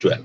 12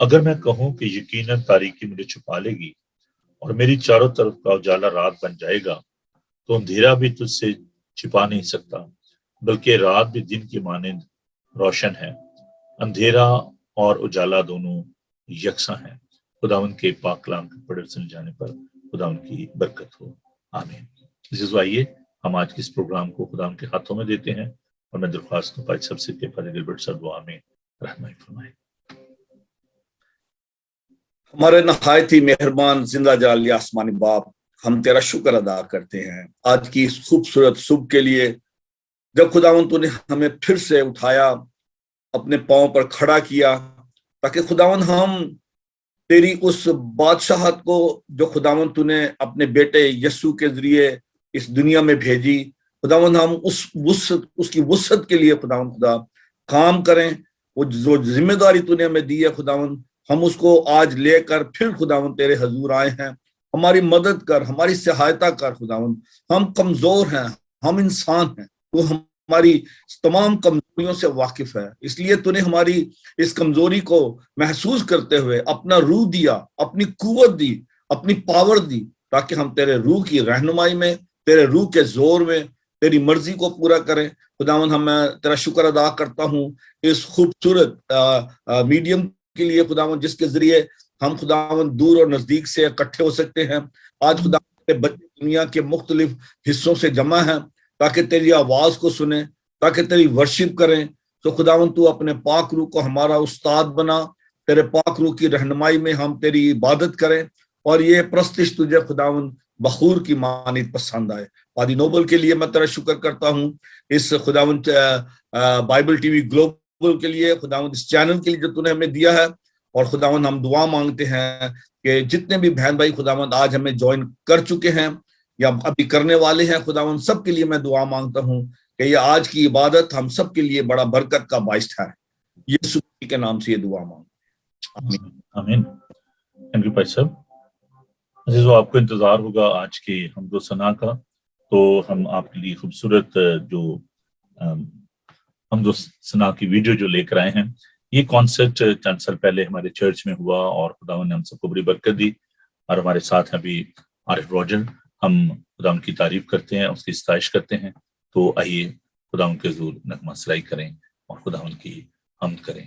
اگر میں کہوں کہ یقیناً تاریکی مجھے چھپا لے گی اور میری چاروں طرف کا اجالا رات بن جائے گا، تو اندھیرا بھی تجھ سے چھپا نہیں سکتا، بلکہ رات بھی دن کی مانند روشن ہے، اندھیرا اور اجالا دونوں یکساں ہیں۔ خداوند کے پاک کلام کے پڑھے سن جانے پر خداوند کی برکت ہو، آمین۔ عزیزو، آئیے ہم آج کے اس پروگرام کو خداوند کے ہاتھوں میں دیتے ہیں، اور میں درخواست کرتا ہوں سب سے کہ فادر گلبرٹ صاحب دعا میں رہنمائی فرمائیں۔ ہمارے نہایت ہی مہربان زندہ جالی آسمانی باپ، ہم تیرا شکر ادا کرتے ہیں آج کی اس خوبصورت صبح کے لیے، جب خداوند تو نے ہمیں پھر سے اٹھایا، اپنے پاؤں پر کھڑا کیا، تاکہ خداوند ہم تیری اس بادشاہت کو جو خداوند تو نے اپنے بیٹے یسوع کے ذریعے اس دنیا میں بھیجی، خداوند ہم اس کی وسعت کے لیے خداوند خدا کام کریں۔ وہ جو ذمہ داری تو نے ہمیں دی ہے خداوند، ہم اس کو آج لے کر پھر خداوند تیرے حضور آئے ہیں۔ ہماری مدد کر، ہماری سہایتا کر خداوند، ہم کمزور ہیں، ہم انسان ہیں، تو ہماری تمام کمزوریوں سے واقف ہے، اس لیے تو نے ہماری اس کمزوری کو محسوس کرتے ہوئے اپنا روح دیا، اپنی قوت دی، اپنی پاور دی، تاکہ ہم تیرے روح کی رہنمائی میں، تیرے روح کے زور میں تیری مرضی کو پورا کریں۔ خداوند ہم میں تیرا شکر ادا کرتا ہوں اس خوبصورت میڈیم کے لیے خداوند، جس کے ذریعے ہم خداوند دور اور نزدیک سے اکٹھے ہو سکتے ہیں۔ آج خداوند کے بچے دنیا کے مختلف حصوں سے جمع ہیں، تاکہ تیری آواز کو سنیں، تاکہ تیری ورشپ کریں۔ تو خداوند تو اپنے پاک روح کو ہمارا استاد بنا، تیرے پاک روح کی رہنمائی میں ہم تیری عبادت کریں، اور یہ پرستش تجھے خداوند بخور کی مانند پسند آئے۔ پادی نوبل کے لیے میں تیرا شکر کرتا ہوں، اس خداوند بائبل ٹی وی گلوبل کے لیے، خداوند اس چینل کے لیے جو تو نے ہمیں دیا ہے، اور خداوند ہم دعا مانگتے ہیں کہ جتنے بھی بہن بھائی خداوند آج ہمیں جوائن کر چکے ہیں یا ابھی کرنے والے ہیں، خداوند سب کے لیے میں دعا مانگتا ہوں کہ یہ آج کی عبادت ہم سب کے لیے بڑا برکت کا باعث ٹھہرے۔ یسوع کے نام سے یہ دعا مانگتا ہوں، آمین۔ تھینک یو بھائی صاحب۔ عزیزو، آپ کو انتظار ہوگا آج کے حمد و ثنا کا، تو ہم آپ کے لیے خوبصورت جو حمد و ثنا کی ویڈیو جو لے کر آئے ہیں، یہ کانسرٹ چند سال پہلے ہمارے چرچ میں ہوا، اور خداوند نے ہم سب کو بڑی برکت دی، اور ہمارے ساتھ ابھی عارف روجر، ہم خداوند کی تعریف کرتے ہیں، اس کی ستائش کرتے ہیں۔ تو آئیے خداوند کے حضور نغمہ سرائی کریں اور خداوند کی حمد کریں۔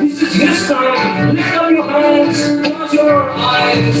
This is his time. Lift up your hands, close your eyes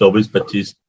24, 25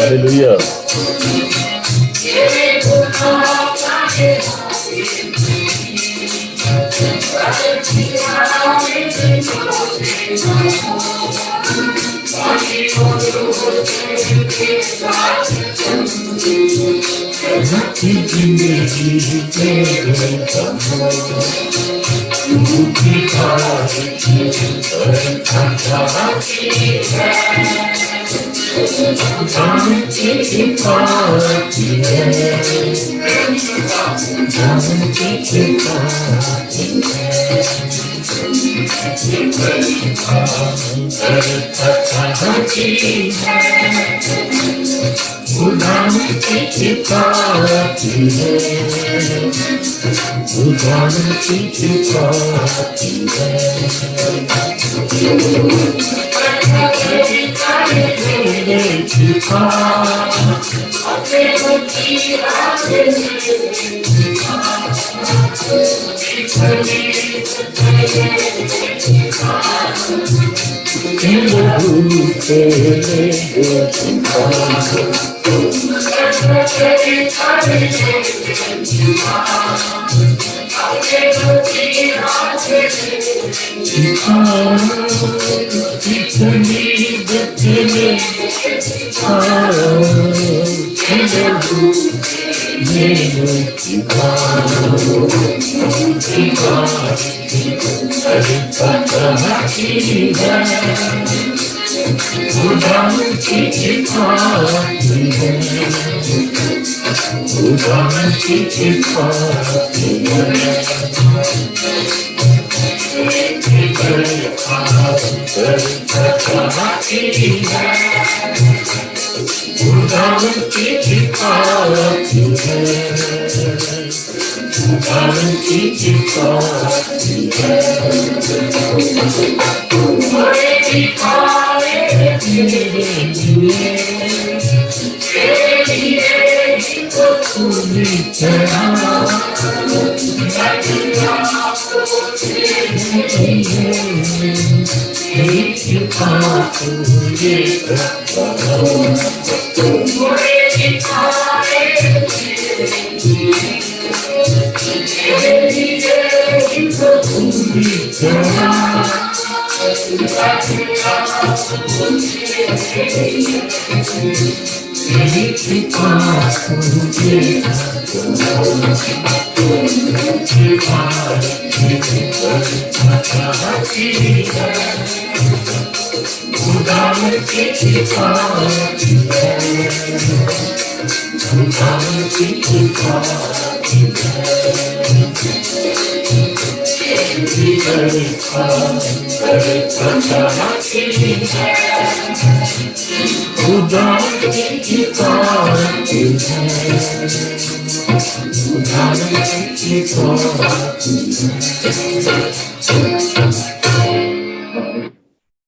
Hallelujah.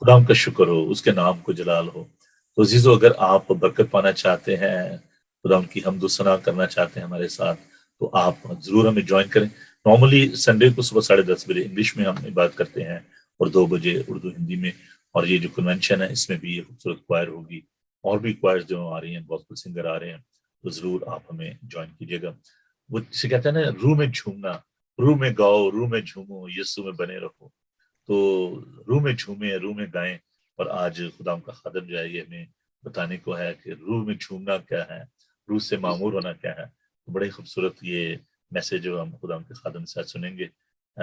خدا کا شکر ہو، اس کے نام کو جلال ہو۔ تو عزیزو، اگر آپ برکت پانا چاہتے ہیں، خدا کی حمد و ثنا کرنا چاہتے ہیں ہمارے ساتھ، تو آپ ضرور ہمیں جوائن کریں۔ نارملی سنڈے کو صبح 10:30 بجے انگلش میں ہم بات کرتے ہیں اور 2 بجے اردو ہندی میں، اور یہ جو کنونشن ہے اس میں بھی یہ خوبصورت کوائر ہوگی، اور بھی کوائر جو آ رہی ہیں، گوسپل سنگر آ رہے ہیں، تو ضرور آپ ہمیں جوائن کیجیے گا۔ وہ جسے کہتے ہیں نا، روح میں جھومنا، روح میں گاؤ، روح میں جھومو، یسوع میں بنے رہو۔ تو روح میں جھومیں، روح میں گائیں۔ اور آج خدا کا خادم جو ہے یہ ہمیں بتانے کو ہے کہ روح میں جھومنا کیا ہے، روح سے معمور ہونا کیا ہے۔ تو بڑے خوبصورت یہ میسج جو ہم خدا کے خادم سے سنیں گے۔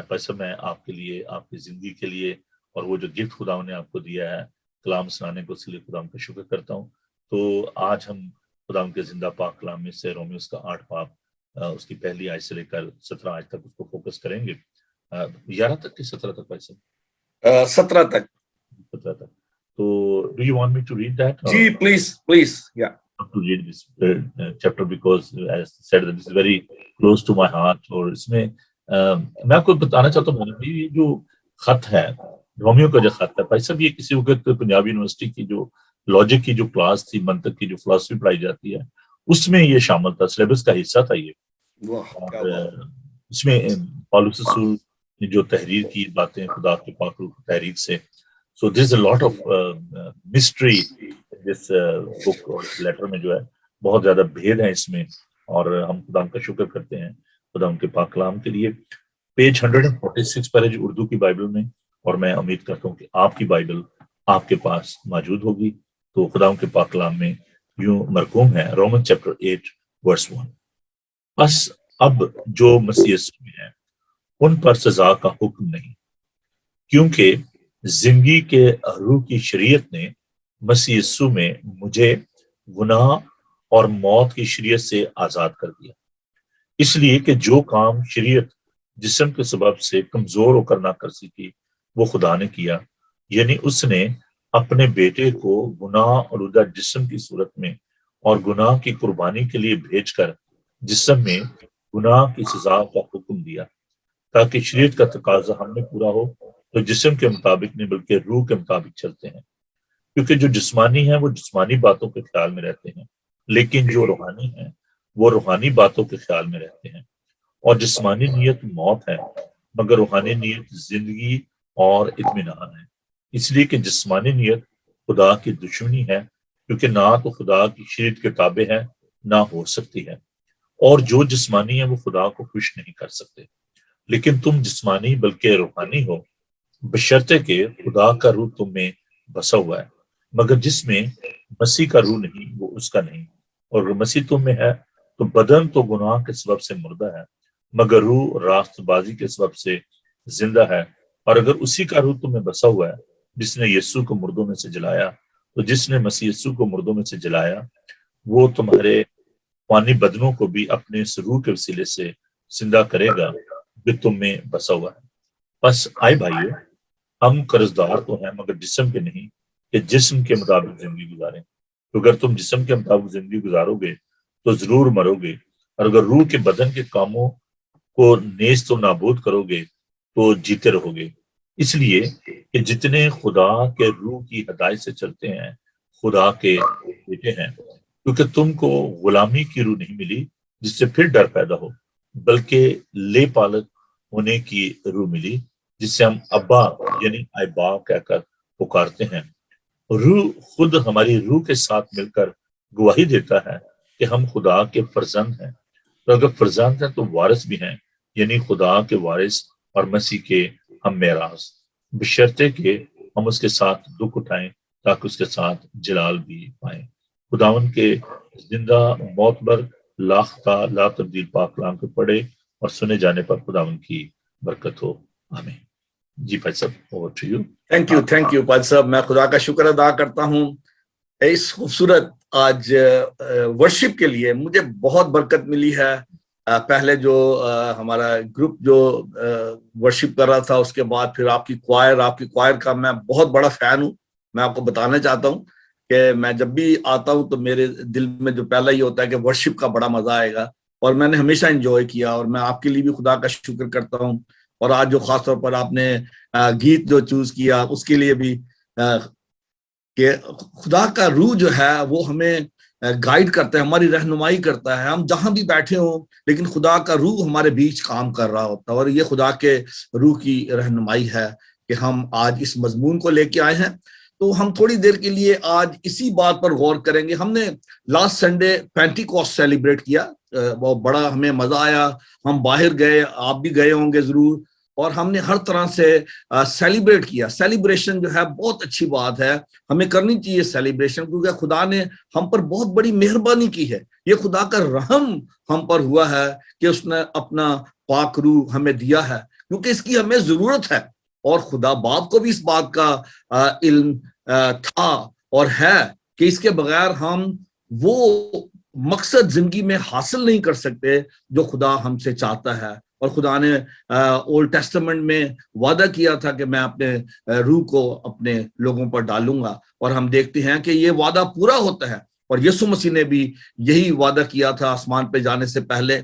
پر میں آپ کے لیے، آپ کی زندگی کے لیے، اور وہ جو گفٹ خدا نے آپ کو دیا ہے کلام سنانے کو، اس لیے خدا کا شکر کرتا ہوں۔ تو آج ہم خدا کے زندہ پاک کلام میں سے رومیوس کا 8 باب، اس کی پہلی آیت سے لے کر 17 آیت تک اس کو فوکس کریں گے۔ 11 تک کہ 17 تک؟ 17 تک۔ 17 تک۔ تو do you want me to read that? جی پلیز یا to read this chapter because as I said that this is very close to my heart۔ اور اس میں میں آپ کو بتانا چاہتا ہوں کہ یہ جو خط ہے، رومیو کا جو خط ہے، بھائی صاحب، یہ کسی وقت پنجاب یونیورسٹی کی جو لاجک کی جو کلاس تھی، منطق کی جو فلسفی پڑھائی جاتی ہے، اس میں یہ شامل تھا، سلیبس کا حصہ تھا یہ۔ اور اس میں پالوس رسول نے جو تحریر کی باتیں خدا کے پاک روح کی تحریر سے، so there is a lot of mystery in this book اور لیٹر میں جو ہے بہت زیادہ بھید ہے اس میں، اور ہم خدا کا شکر کرتے ہیں خدا ان کے پاک کلام کے لیے۔ پیج 146 پر ہے جو اردو کی بائبل میں، اور میں امید کرتا ہوں کہ آپ کی بائبل آپ کے پاس موجود ہوگی۔ تو خدا ان کے پاک کلام میں یوں مرقوم ہے، رومن چیپٹر 8 ورس 1۔ بس اب جو مسیح یسوع میں ہیں ان پر سزا کا حکم نہیں، کیونکہ زندگی کے روح کی شریعت نے مسیح یسوع میں مجھے گناہ اور موت کی شریعت سے آزاد کر دیا، اس لیے کہ جو کام شریعت جسم کے سبب سے کمزور ہو کر نہ کر سکی وہ خدا نے کیا، یعنی اس نے اپنے بیٹے کو گناہ آلودہ جسم کی صورت میں اور گناہ کی قربانی کے لیے بھیج کر جسم میں گناہ کی سزا کا حکم دیا، تاکہ شریعت کا تقاضا ہم میں پورا ہو تو جسم کے مطابق نہیں بلکہ روح کے مطابق چلتے ہیں۔ کیونکہ جو جسمانی ہیں وہ جسمانی باتوں کے خیال میں رہتے ہیں، لیکن جو روحانی ہیں وہ روحانی باتوں کے خیال میں رہتے ہیں۔ اور جسمانی نیت موت ہے، مگر روحانی نیت زندگی اور اطمینان ہے، اس لیے کہ جسمانی نیت خدا کی دشمنی ہے، کیونکہ نہ تو خدا کی شریعت کے تابع ہے نہ ہو سکتی ہے، اور جو جسمانی ہے وہ خدا کو خوش نہیں کر سکتے۔ لیکن تم جسمانی بلکہ روحانی ہو، بشرطے کہ خدا کا روح تم میں بسا ہوا ہے، مگر جس میں مسیح کا روح نہیں وہ اس کا نہیں۔ اور مسیح تم میں ہے تو بدن تو گناہ کے سبب سے مردہ ہے، مگر روح راست بازی کے سبب سے زندہ ہے۔ اور اگر اسی کا روح تم میں بسا ہوا ہے جس نے یسوع کو مردوں میں سے جلایا، تو جس نے مسیح یسوع کو مردوں میں سے جلایا وہ تمہارے فانی بدنوں کو بھی اپنے اس روح کے وسیلے سے زندہ کرے گا جو تم میں بسا ہوا ہے۔ بس آئے بھائیو، ہم قرضدار تو ہیں مگر جسم کے نہیں، کہ جسم کے مطابق زندگی گزاریں۔ تو اگر تم جسم کے مطابق زندگی گزارو گے تو ضرور مرو گے، اور اگر روح کے بدن کے کاموں کو نیست و نابود کرو گے تو جیتے رہو گے۔ اس لیے کہ جتنے خدا کے روح کی ہدایت سے چلتے ہیں خدا کے بیٹے ہیں، کیونکہ تم کو غلامی کی روح نہیں ملی جس سے پھر ڈر پیدا ہو، بلکہ لے پالک ہونے کی روح ملی جس سے ہم ابا یعنی ابا کہہ کر پکارتے ہیں۔ روح خود ہماری روح کے ساتھ مل کر گواہی دیتا ہے کہ ہم خدا کے فرزند ہیں، تو اگر فرزند ہیں تو وارث بھی ہیں، یعنی خدا کے وارث اور مسیح کے ہم میراث، بشرطے کہ ہم اس کے ساتھ دکھ اٹھائیں تاکہ اس کے ساتھ جلال بھی پائیں۔ خداوند کے زندہ معتبر لاختہ لا تبدیل پاک کلام کو پڑھے اور سنے جانے پر خداوند کی برکت ہو، آمین۔ جی بھائی صاحب، over to you. Thank you پاد صاحب، میں خدا کا شکر ادا کرتا ہوں اس خوبصورت آج ورشپ کے لیے۔ مجھے بہت برکت ملی ہے۔ پہلے جو ہمارا گروپ جو ورشپ کر رہا تھا، اس کے بعد پھر آپ کی کوائر کا میں بہت بڑا فین ہوں۔ میں آپ کو بتانا چاہتا ہوں کہ میں جب بھی آتا ہوں تو میرے دل میں جو پہلا ہی ہوتا ہے کہ ورشپ کا بڑا مزہ آئے گا، اور میں نے ہمیشہ انجوائے کیا، اور میں آپ کے لیے بھی خدا کا شکر کرتا ہوں۔ اور آج جو خاص طور پر آپ نے گیت جو چوز کیا اس کے لیے بھی کہ خدا کا روح جو ہے وہ ہمیں گائیڈ کرتا ہے, ہماری رہنمائی کرتا ہے. ہم جہاں بھی بیٹھے ہوں لیکن خدا کا روح ہمارے بیچ کام کر رہا ہوتا ہے, اور یہ خدا کے روح کی رہنمائی ہے کہ ہم آج اس مضمون کو لے کے آئے ہیں. تو ہم تھوڑی دیر کے لیے آج اسی بات پر غور کریں گے. ہم نے لاسٹ سنڈے پینٹیکوسٹ سیلیبریٹ کیا, بہت بڑا ہمیں مزہ آیا. ہم باہر گئے, آپ بھی گئے ہوں گے ضرور, اور ہم نے ہر طرح سے سیلیبریٹ کیا. سیلیبریشن جو ہے بہت اچھی بات ہے, ہمیں کرنی چاہیے سیلیبریشن, کیونکہ خدا نے ہم پر بہت بڑی مہربانی کی ہے. یہ خدا کا رحم ہم پر ہوا ہے کہ اس نے اپنا پاک روح ہمیں دیا ہے, کیونکہ اس کی ہمیں ضرورت ہے. اور خدا باپ کو بھی اس بات کا علم تھا اور ہے کہ اس کے بغیر ہم وہ مقصد زندگی میں حاصل نہیں کر سکتے جو خدا ہم سے چاہتا ہے. اور خدا نے اولڈ ٹیسٹمنٹ میں وعدہ کیا تھا کہ میں اپنے روح کو اپنے لوگوں پر ڈالوں گا, اور ہم دیکھتے ہیں کہ یہ وعدہ پورا ہوتا ہے. اور یسوع مسیح نے بھی یہی وعدہ کیا تھا آسمان پہ جانے سے پہلے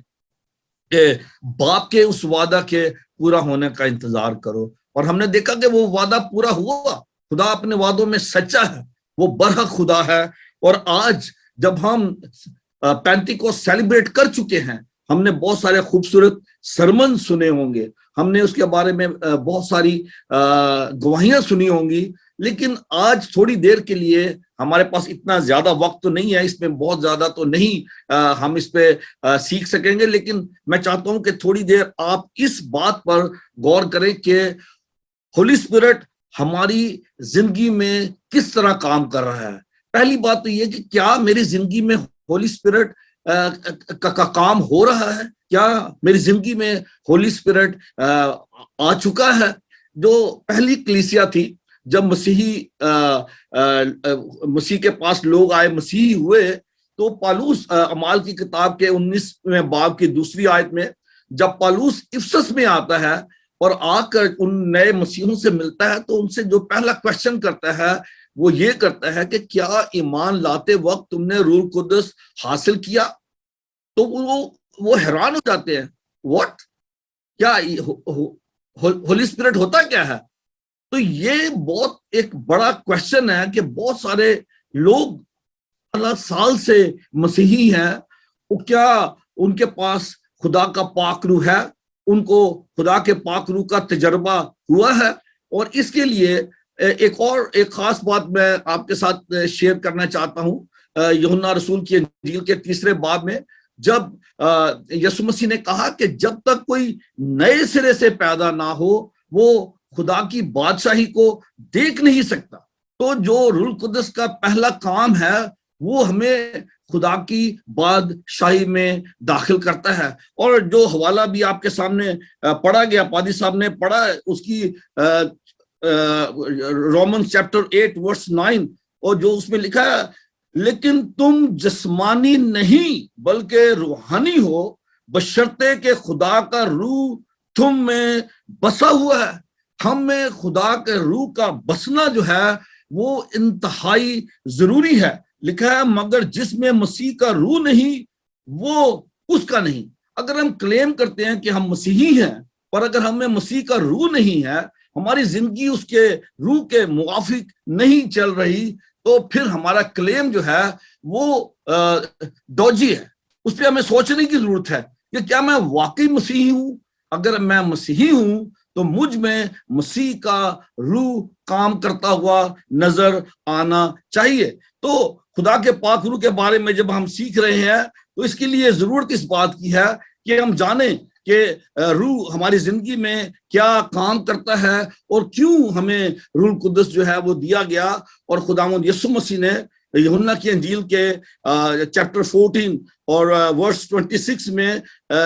کہ باپ کے اس وعدہ کے پورا ہونے کا انتظار کرو. اور ہم نے دیکھا کہ وہ وعدہ پورا ہوا. خدا اپنے وعدوں میں سچا ہے, وہ برحق خدا ہے. اور آج جب ہم پینٹیکوسٹ سیلیبریٹ کر چکے ہیں, ہم نے بہت سارے خوبصورت سرمن سنے ہوں گے, ہم نے اس کے بارے میں بہت ساری گواہیاں سنی ہوں گی, لیکن آج تھوڑی دیر کے لیے ہمارے پاس اتنا زیادہ وقت تو نہیں ہے, اس میں بہت زیادہ تو نہیں ہم اس پہ سیکھ سکیں گے. لیکن میں چاہتا ہوں کہ تھوڑی دیر آپ اس بات پر غور کریں کہ ہولی اسپرٹ ہماری زندگی میں کس طرح کام کر رہا ہے. پہلی بات تو یہ کہ کیا میری زندگی میں ہولی اسپرٹ کا کام ہو رہا ہے, کیا میری زندگی میں ہولی اسپرٹ آ چکا ہے. جو پہلی کلیسیا تھی, جب مسیح کے پاس لوگ آئے, مسیحی ہوئے, تو پالوس اعمال کی کتاب کے 19ویں باب کی 2 آیت میں جب پالوس افسس میں آتا ہے اور آ کر ان نئے مسیحوں سے ملتا ہے, تو ان سے جو پہلا کوشچن کرتا ہے وہ یہ کرتا ہے کہ کیا ایمان لاتے وقت تم نے روح القدس حاصل کیا. تو وہ حیران ہو جاتے ہیں, واٹ, کیا ہولی اسپرٹ ہوتا کیا ہے. تو یہ بہت ایک بڑا کوشچن ہے کہ بہت سارے لوگ 15 سال سے مسیحی ہیں, وہ کیا ان کے پاس خدا کا پاک روح ہے, ان کو خدا کے پاک روح کا تجربہ ہوا ہے. اور اس کے لیے ایک خاص بات میں آپ کے ساتھ شیئر کرنا چاہتا ہوں. یوحنا رسول کی انجیل کے 3 باب میں جب یسوع مسیح نے کہا کہ جب تک کوئی نئے سرے سے پیدا نہ ہو وہ خدا کی بادشاہی کو دیکھ نہیں سکتا. تو جو روح القدس کا پہلا کام ہے وہ ہمیں خدا کی بادشاہی میں داخل کرتا ہے. اور جو حوالہ بھی آپ کے سامنے پڑھا گیا, پادی صاحب نے پڑھا, اس کی رومن چیپٹر 8 ورس 9, اور جو اس میں لکھا ہے لیکن تم جسمانی نہیں بلکہ روحانی ہو بشرطے کہ خدا کا روح تم میں بسا ہوا ہے. ہم میں خدا کے روح کا بسنا جو ہے وہ انتہائی ضروری ہے. لکھا ہے مگر جس میں مسیح کا روح نہیں وہ اس کا نہیں. اگر ہم کلیم کرتے ہیں کہ ہم مسیحی ہیں, پر اگر ہم میں مسیح کا روح نہیں ہے, ہماری زندگی اس کے روح کے موافق نہیں چل رہی, تو پھر ہمارا کلیم جو ہے وہ ڈوجی ہے. اس پہ ہمیں سوچنے کی ضرورت ہے کہ کیا میں واقعی مسیحی ہوں. اگر میں مسیحی ہوں تو مجھ میں مسیح کا روح کام کرتا ہوا نظر آنا چاہیے. تو خدا کے پاک روح کے بارے میں جب ہم سیکھ رہے ہیں تو اس کے لیے ضرورت اس بات کی ہے کہ ہم جانیں کہ روح ہماری زندگی میں کیا کام کرتا ہے اور کیوں ہمیں روح القدس جو ہے وہ دیا گیا. اور خداوند یسوع مسیح نے یوحنا کی انجیل کے چیپٹر 14 اور ورس 26 میں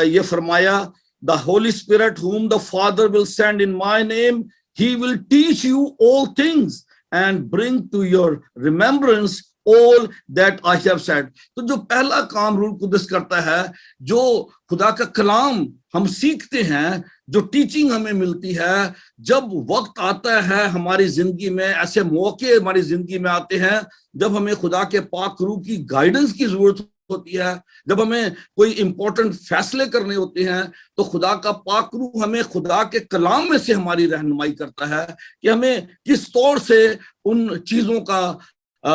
یہ فرمایا, The Holy Spirit whom the Father will send in my name, he will teach you all things and bring to your remembrance all that I have said. تو جو پہلا کام روح القدس کرتا ہے, جو خدا کا کلام ہم سیکھتے ہیں, جو ٹیچنگ ہمیں ملتی ہے, جب وقت آتا ہے ہماری زندگی میں, ایسے موقع ہماری زندگی میں آتے ہیں جب ہمیں خدا کے پاک روح کی گائیڈنس کی ضرورت ہوتی ہے, جب ہمیں کوئی امپورٹنٹ فیصلے کرنے ہوتے ہیں, تو خدا کا پاک روح ہمیں خدا کے کلام میں سے ہماری رہنمائی کرتا ہے کہ ہمیں کس طور سے ان چیزوں کا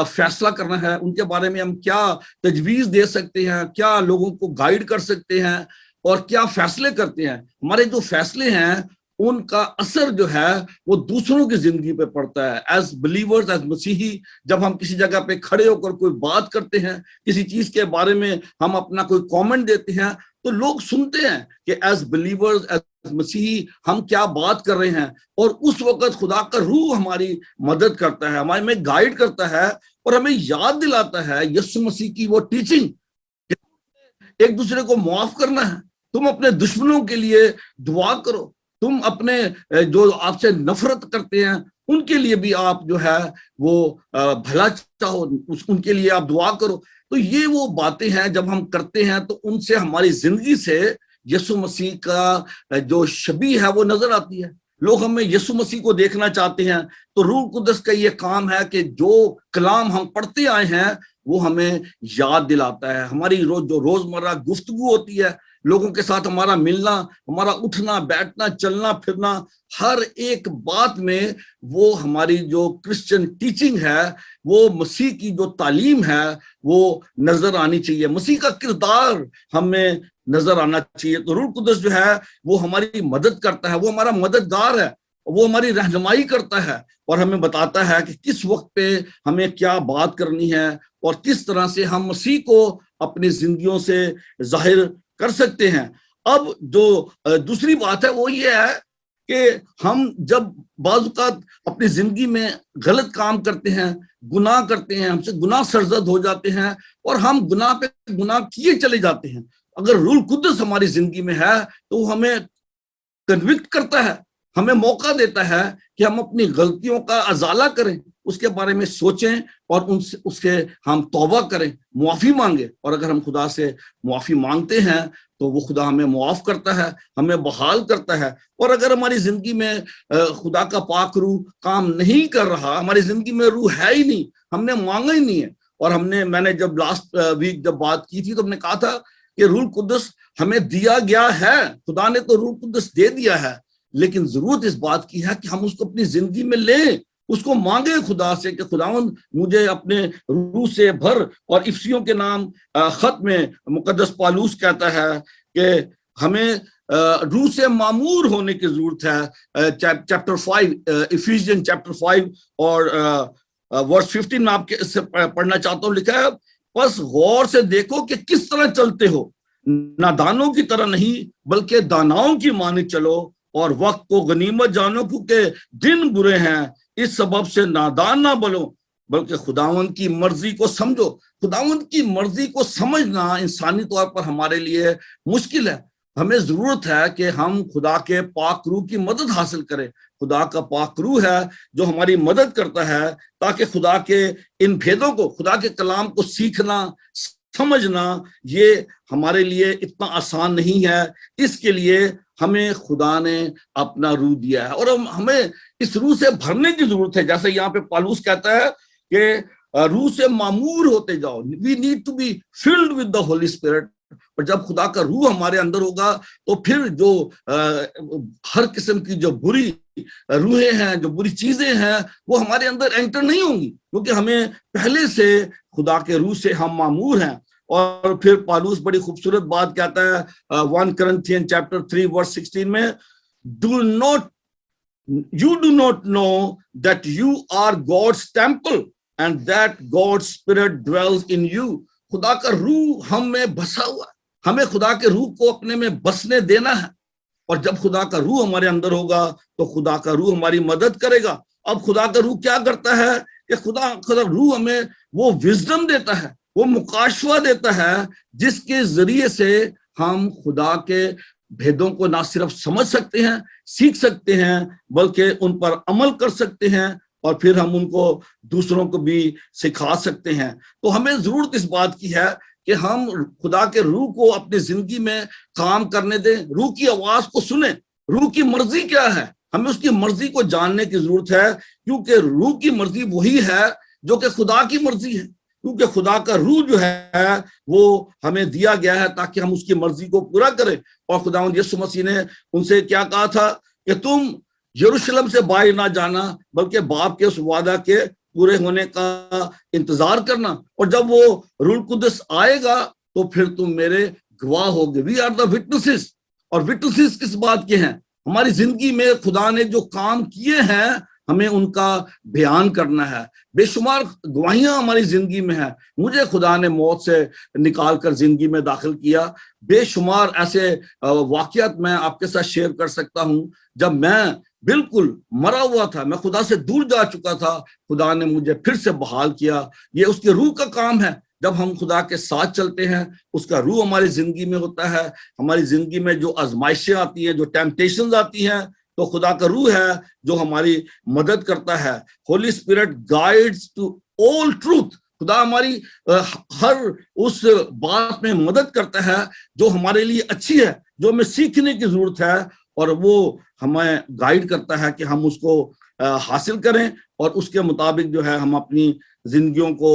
فیصلہ کرنا ہے, ان کے بارے میں ہم کیا تجویز دے سکتے ہیں, کیا لوگوں کو گائیڈ کر سکتے ہیں اور کیا فیصلے کرتے ہیں. ہمارے جو فیصلے ہیں ان کا اثر جو ہے وہ دوسروں کی زندگی پہ پڑتا ہے. ایز بلیورز, ایز مسیحی, جب ہم کسی جگہ پہ کھڑے ہو کر کوئی بات کرتے ہیں, کسی چیز کے بارے میں ہم اپنا کوئی کامنٹ دیتے ہیں, تو لوگ سنتے ہیں کہ ایز بلیورز, ایز مسیحی ہم کیا بات کر رہے ہیں, اور اس وقت خدا کا روح ہماری مدد کرتا ہے, ہمارے میں گائیڈ کرتا ہے اور ہمیں یاد دلاتا ہے یسوع مسیح کی وہ ٹیچنگ, ایک دوسرے کو معاف کرنا ہے, تم اپنے دشمنوں کے لیے دعا کرو, تم اپنے جو آپ سے نفرت کرتے ہیں ان کے لیے بھی آپ جو ہے وہ بھلا چاہو, ان کے لیے آپ دعا کرو. تو یہ وہ باتیں ہیں جب ہم کرتے ہیں تو ان سے ہماری زندگی سے یسوع مسیح کا جو شبیہ ہے وہ نظر آتی ہے. لوگ ہمیں یسوع مسیح کو دیکھنا چاہتے ہیں, تو روح القدس کا یہ کام ہے کہ جو کلام ہم پڑھتے آئے ہیں وہ ہمیں یاد دلاتا ہے. ہماری جو روزمرہ گفتگو ہوتی ہے, لوگوں کے ساتھ ہمارا ملنا, ہمارا اٹھنا بیٹھنا, چلنا پھرنا, ہر ایک بات میں وہ ہماری جو کرسچن ٹیچنگ ہے, وہ مسیح کی جو تعلیم ہے وہ نظر آنی چاہیے, مسیح کا کردار ہمیں نظر آنا چاہیے. تو روح القدس جو ہے وہ ہماری مدد کرتا ہے, وہ ہمارا مددگار ہے, وہ ہماری رہنمائی کرتا ہے اور ہمیں بتاتا ہے کہ کس وقت پہ ہمیں کیا بات کرنی ہے اور کس طرح سے ہم مسیح کو اپنی زندگیوں سے ظاہر کر سکتے ہیں. اب جو دوسری بات ہے وہ یہ ہے کہ ہم جب بعض اوقات اپنی زندگی میں غلط کام کرتے ہیں, گناہ کرتے ہیں, ہم سے گناہ سرزد ہو جاتے ہیں اور ہم گناہ پہ گناہ کیے چلے جاتے ہیں, اگر روح القدس ہماری زندگی میں ہے تو وہ ہمیں کنوکٹ کرتا ہے, ہمیں موقع دیتا ہے کہ ہم اپنی غلطیوں کا ازالہ کریں, اس کے بارے میں سوچیں اور اس کے ہم توبہ کریں, معافی مانگیں. اور اگر ہم خدا سے معافی مانگتے ہیں تو وہ خدا ہمیں معاف کرتا ہے, ہمیں بحال کرتا ہے. اور اگر ہماری زندگی میں خدا کا پاک روح کام نہیں کر رہا, ہماری زندگی میں روح ہے ہی نہیں, ہم نے مانگا ہی نہیں ہے, اور میں نے جب لاسٹ ویک جب بات کی تھی تو ہم نے کہا تھا کہ روح القدس ہمیں دیا گیا ہے, خدا نے تو روح القدس دے دیا ہے, لیکن ضرورت اس بات کی ہے کہ ہم اس کو اپنی زندگی میں لیں, اس کو مانگے خدا سے کہ خداوند مجھے اپنے روح سے بھر. اور افسیوں کے نام خط میں مقدس پالوس کہتا ہے کہ ہمیں روح سے معمور ہونے کی ضرورت ہے. چیپٹر 5, افیسین چیپٹر 5 اور ورس 15 میں آپ کے اس سے پڑھنا چاہتا ہوں. لکھا ہے, بس غور سے دیکھو کہ کس طرح چلتے ہو, نادانوں کی طرح نہیں بلکہ داناؤں کی مانند چلو, اور وقت کو غنیمت جانو کیونکہ دن برے ہیں, اس سبب سے نادان نہ بنو بلکہ خداوند کی مرضی کو سمجھو. خداوند کی مرضی کو سمجھنا انسانی طور پر ہمارے لیے مشکل ہے. ہمیں ضرورت ہے کہ ہم خدا کے پاک روح کی مدد حاصل کریں. خدا کا پاک روح ہے جو ہماری مدد کرتا ہے تاکہ خدا کے ان بھیدوں کو, خدا کے کلام کو سیکھنا سمجھنا یہ ہمارے لیے اتنا آسان نہیں ہے. اس کے لیے ہمیں خدا نے اپنا روح دیا ہے اور ہمیں اس روح سے بھرنے کی ضرورت ہے. جیسے یہاں پہ پالوس کہتا ہے کہ روح سے معمور ہوتے جاؤ, we need to be filled with the holy spirit. اور جب خدا کا روح ہمارے اندر ہوگا تو پھر جو ہر قسم کی جو بری روحیں ہیں, جو بری چیزیں ہیں, وہ ہمارے اندر انٹر نہیں ہوں گی, کیونکہ ہمیں پہلے سے خدا کے روح سے ہم معمور ہیں. اور پھر پالوس بڑی خوبصورت بات کہتا ہے 1 Corinthians chapter 3 verse 16 میں, you do not know that you are God's temple and that God's spirit dwells in you. خدا کا روح ہم میں بسا ہوا ہے, ہمیں خدا کے روح کو اپنے میں بسنے دینا ہے. اور جب خدا کا روح ہمارے اندر ہوگا تو خدا کا روح ہماری مدد کرے گا. اب خدا کا روح کیا کرتا ہے کہ خدا روح ہمیں وہ وزڈم دیتا ہے, وہ مکاشفہ دیتا ہے جس کے ذریعے سے ہم خدا کے بھیدوں کو نہ صرف سمجھ سکتے ہیں, سیکھ سکتے ہیں, بلکہ ان پر عمل کر سکتے ہیں اور پھر ہم ان کو دوسروں کو بھی سکھا سکتے ہیں. تو ہمیں ضرورت اس بات کی ہے کہ ہم خدا کے روح کو اپنی زندگی میں کام کرنے دیں, روح کی آواز کو سنیں. روح کی مرضی کیا ہے, ہمیں اس کی مرضی کو جاننے کی ضرورت ہے, کیونکہ روح کی مرضی وہی ہے جو کہ خدا کی مرضی ہے. کیونکہ خدا کا روح جو ہے وہ ہمیں دیا گیا ہے تاکہ ہم اس کی مرضی کو پورا کریں. اور خداوند یسوع مسیح نے ان سے کیا کہا تھا کہ تم یروشلم سے باہر نہ جانا بلکہ باپ کے اس وعدہ کے پورے ہونے کا انتظار کرنا, اور جب وہ روح القدس آئے گا تو پھر تم میرے گواہ ہوگے. We are the witnesses. اور وٹنسز کس بات کے ہیں؟ ہماری زندگی میں خدا نے جو کام کیے ہیں ہمیں ان کا بیان کرنا ہے. بے شمار گواہیاں ہماری زندگی میں ہیں. مجھے خدا نے موت سے نکال کر زندگی میں داخل کیا. بے شمار ایسے واقعات میں آپ کے ساتھ شیئر کر سکتا ہوں. جب میں بالکل مرا ہوا تھا, میں خدا سے دور جا چکا تھا, خدا نے مجھے پھر سے بحال کیا. یہ اس کے روح کا کام ہے. جب ہم خدا کے ساتھ چلتے ہیں اس کا روح ہماری زندگی میں ہوتا ہے. ہماری زندگی میں جو آزمائشیں آتی ہیں, جو ٹیمپٹیشنز آتی ہیں, تو خدا کا روح ہے جو ہماری مدد کرتا ہے. Holy spirit guides to all truth. خدا ہماری ہر اس بات میں مدد کرتا ہے جو ہمارے لیے اچھی ہے, جو ہمیں سیکھنے کی ضرورت ہے, اور وہ ہمیں گائیڈ کرتا ہے کہ ہم اس کو حاصل کریں اور اس کے مطابق جو ہے ہم اپنی زندگیوں کو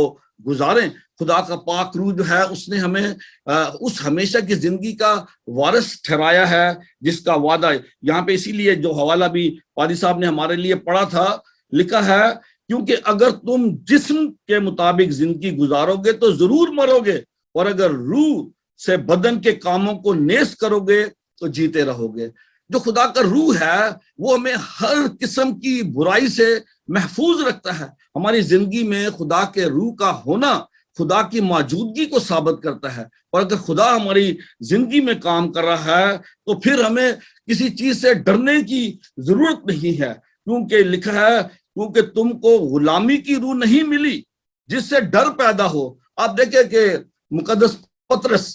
گزاریں. خدا کا پاک روح جو ہے اس نے ہمیں اس ہمیشہ کی زندگی کا وارث ٹھہرایا ہے جس کا وعدہ یہاں پہ, اسی لیے جو حوالہ بھی پادری صاحب نے ہمارے لیے پڑھا تھا, لکھا ہے کیونکہ اگر تم جسم کے مطابق زندگی گزارو گے تو ضرور مرو گے, اور اگر روح سے بدن کے کاموں کو نیست کرو گے تو جیتے رہو گے. جو خدا کا روح ہے وہ ہمیں ہر قسم کی برائی سے محفوظ رکھتا ہے. ہماری زندگی میں خدا کے روح کا ہونا خدا کی موجودگی کو ثابت کرتا ہے. اور اگر خدا ہماری زندگی میں کام کر رہا ہے تو پھر ہمیں کسی چیز سے ڈرنے کی ضرورت نہیں ہے, کیونکہ لکھا ہے کیونکہ تم کو غلامی کی روح نہیں ملی جس سے ڈر پیدا ہو. آپ دیکھیں کہ مقدس پطرس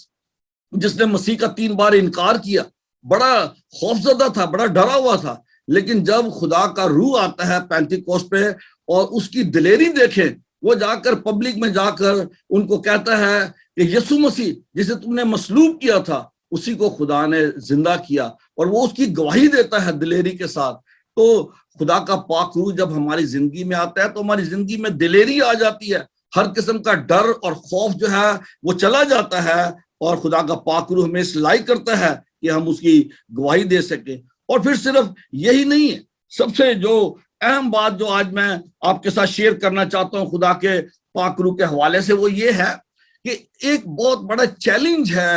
جس نے مسیح کا 3 بار انکار کیا, بڑا خوفزدہ تھا, بڑا ڈرا ہوا تھا, لیکن جب خدا کا روح آتا ہے پینتیکوست پہ اور اس کی دلیری دیکھیں, وہ جا کر پبلک میں جا کر ان کو کہتا ہے کہ یسوع مسیح جسے تم نے مصلوب کیا تھا اسی کو خدا نے زندہ کیا, اور وہ اس کی گواہی دیتا ہے دلیری کے ساتھ. تو خدا کا پاک روح جب ہماری زندگی میں آتا ہے تو ہماری زندگی میں دلیری آ جاتی ہے, ہر قسم کا ڈر اور خوف جو ہے وہ چلا جاتا ہے, اور خدا کا پاک روح ہمیں اصلاح کرتا ہے کہ ہم اس کی گواہی دے سکیں. اور پھر صرف یہی نہیں ہے, سب سے جو اہم بات جو آج میں آپ کے ساتھ شیئر کرنا چاہتا ہوں خدا کے پاک روح کے حوالے سے, وہ یہ ہے کہ ایک بہت بڑا چیلنج ہے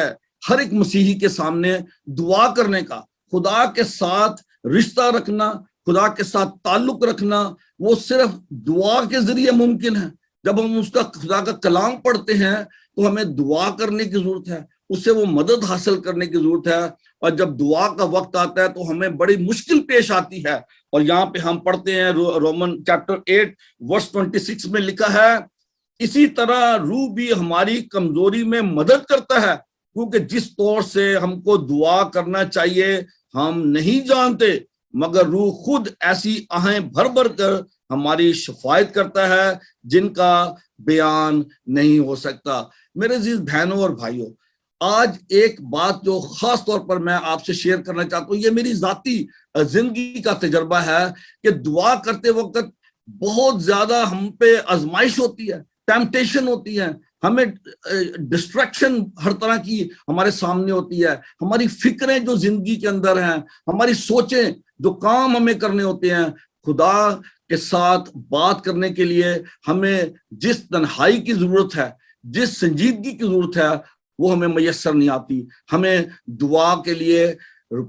ہر ایک مسیحی کے سامنے دعا کرنے کا. خدا کے ساتھ رشتہ رکھنا, خدا کے ساتھ تعلق رکھنا, وہ صرف دعا کے ذریعے ممکن ہے. جب ہم اس کا خدا کا کلام پڑھتے ہیں تو ہمیں دعا کرنے کی ضرورت ہے, اس سے وہ مدد حاصل کرنے کی ضرورت ہے. اور جب دعا کا وقت آتا ہے تو ہمیں بڑی مشکل پیش آتی ہے. اور یہاں پہ ہم پڑھتے ہیں رومن چیپٹر 8 ورس 26 میں لکھا ہے, اسی طرح روح بھی ہماری کمزوری میں مدد کرتا ہے, کیونکہ جس طور سے ہم کو دعا کرنا چاہیے ہم نہیں جانتے, مگر روح خود ایسی آہیں بھر بھر کر ہماری شفاعت کرتا ہے جن کا بیان نہیں ہو سکتا. میرے عزیز بہنوں اور بھائیوں, آج ایک بات جو خاص طور پر میں آپ سے شیئر کرنا چاہتا ہوں, یہ میری ذاتی زندگی کا تجربہ ہے کہ دعا کرتے وقت بہت زیادہ ہم پہ آزمائش ہوتی ہے, ٹیمپٹیشن ہوتی ہے, ہمیں ڈسٹریکشن ہر طرح کی ہمارے سامنے ہوتی ہے. ہماری فکریں جو زندگی کے اندر ہیں, ہماری سوچیں, جو کام ہمیں کرنے ہوتے ہیں, خدا کے ساتھ بات کرنے کے لیے ہمیں جس تنہائی کی ضرورت ہے, جس سنجیدگی کی ضرورت ہے, وہ ہمیں میسر نہیں آتی. ہمیں دعا کے لیے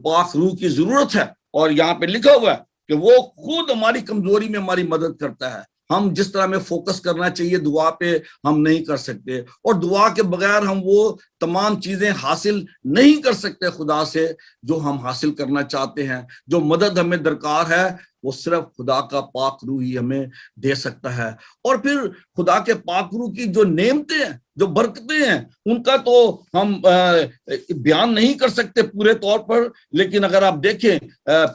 پاک روح کی ضرورت ہے, اور یہاں پہ لکھا ہوا ہے کہ وہ خود ہماری کمزوری میں ہماری مدد کرتا ہے. ہم جس طرح ہمیں فوکس کرنا چاہیے دعا پہ ہم نہیں کر سکتے, اور دعا کے بغیر ہم وہ تمام چیزیں حاصل نہیں کر سکتے خدا سے جو ہم حاصل کرنا چاہتے ہیں. جو مدد ہمیں درکار ہے وہ صرف خدا کا پاک روح ہی ہمیں دے سکتا ہے. اور پھر خدا کے پاک روح کی جو نعمتیں ہیں, جو برکتیں ہیں, ان کا تو ہم بیان نہیں کر سکتے پورے طور پر, لیکن اگر آپ دیکھیں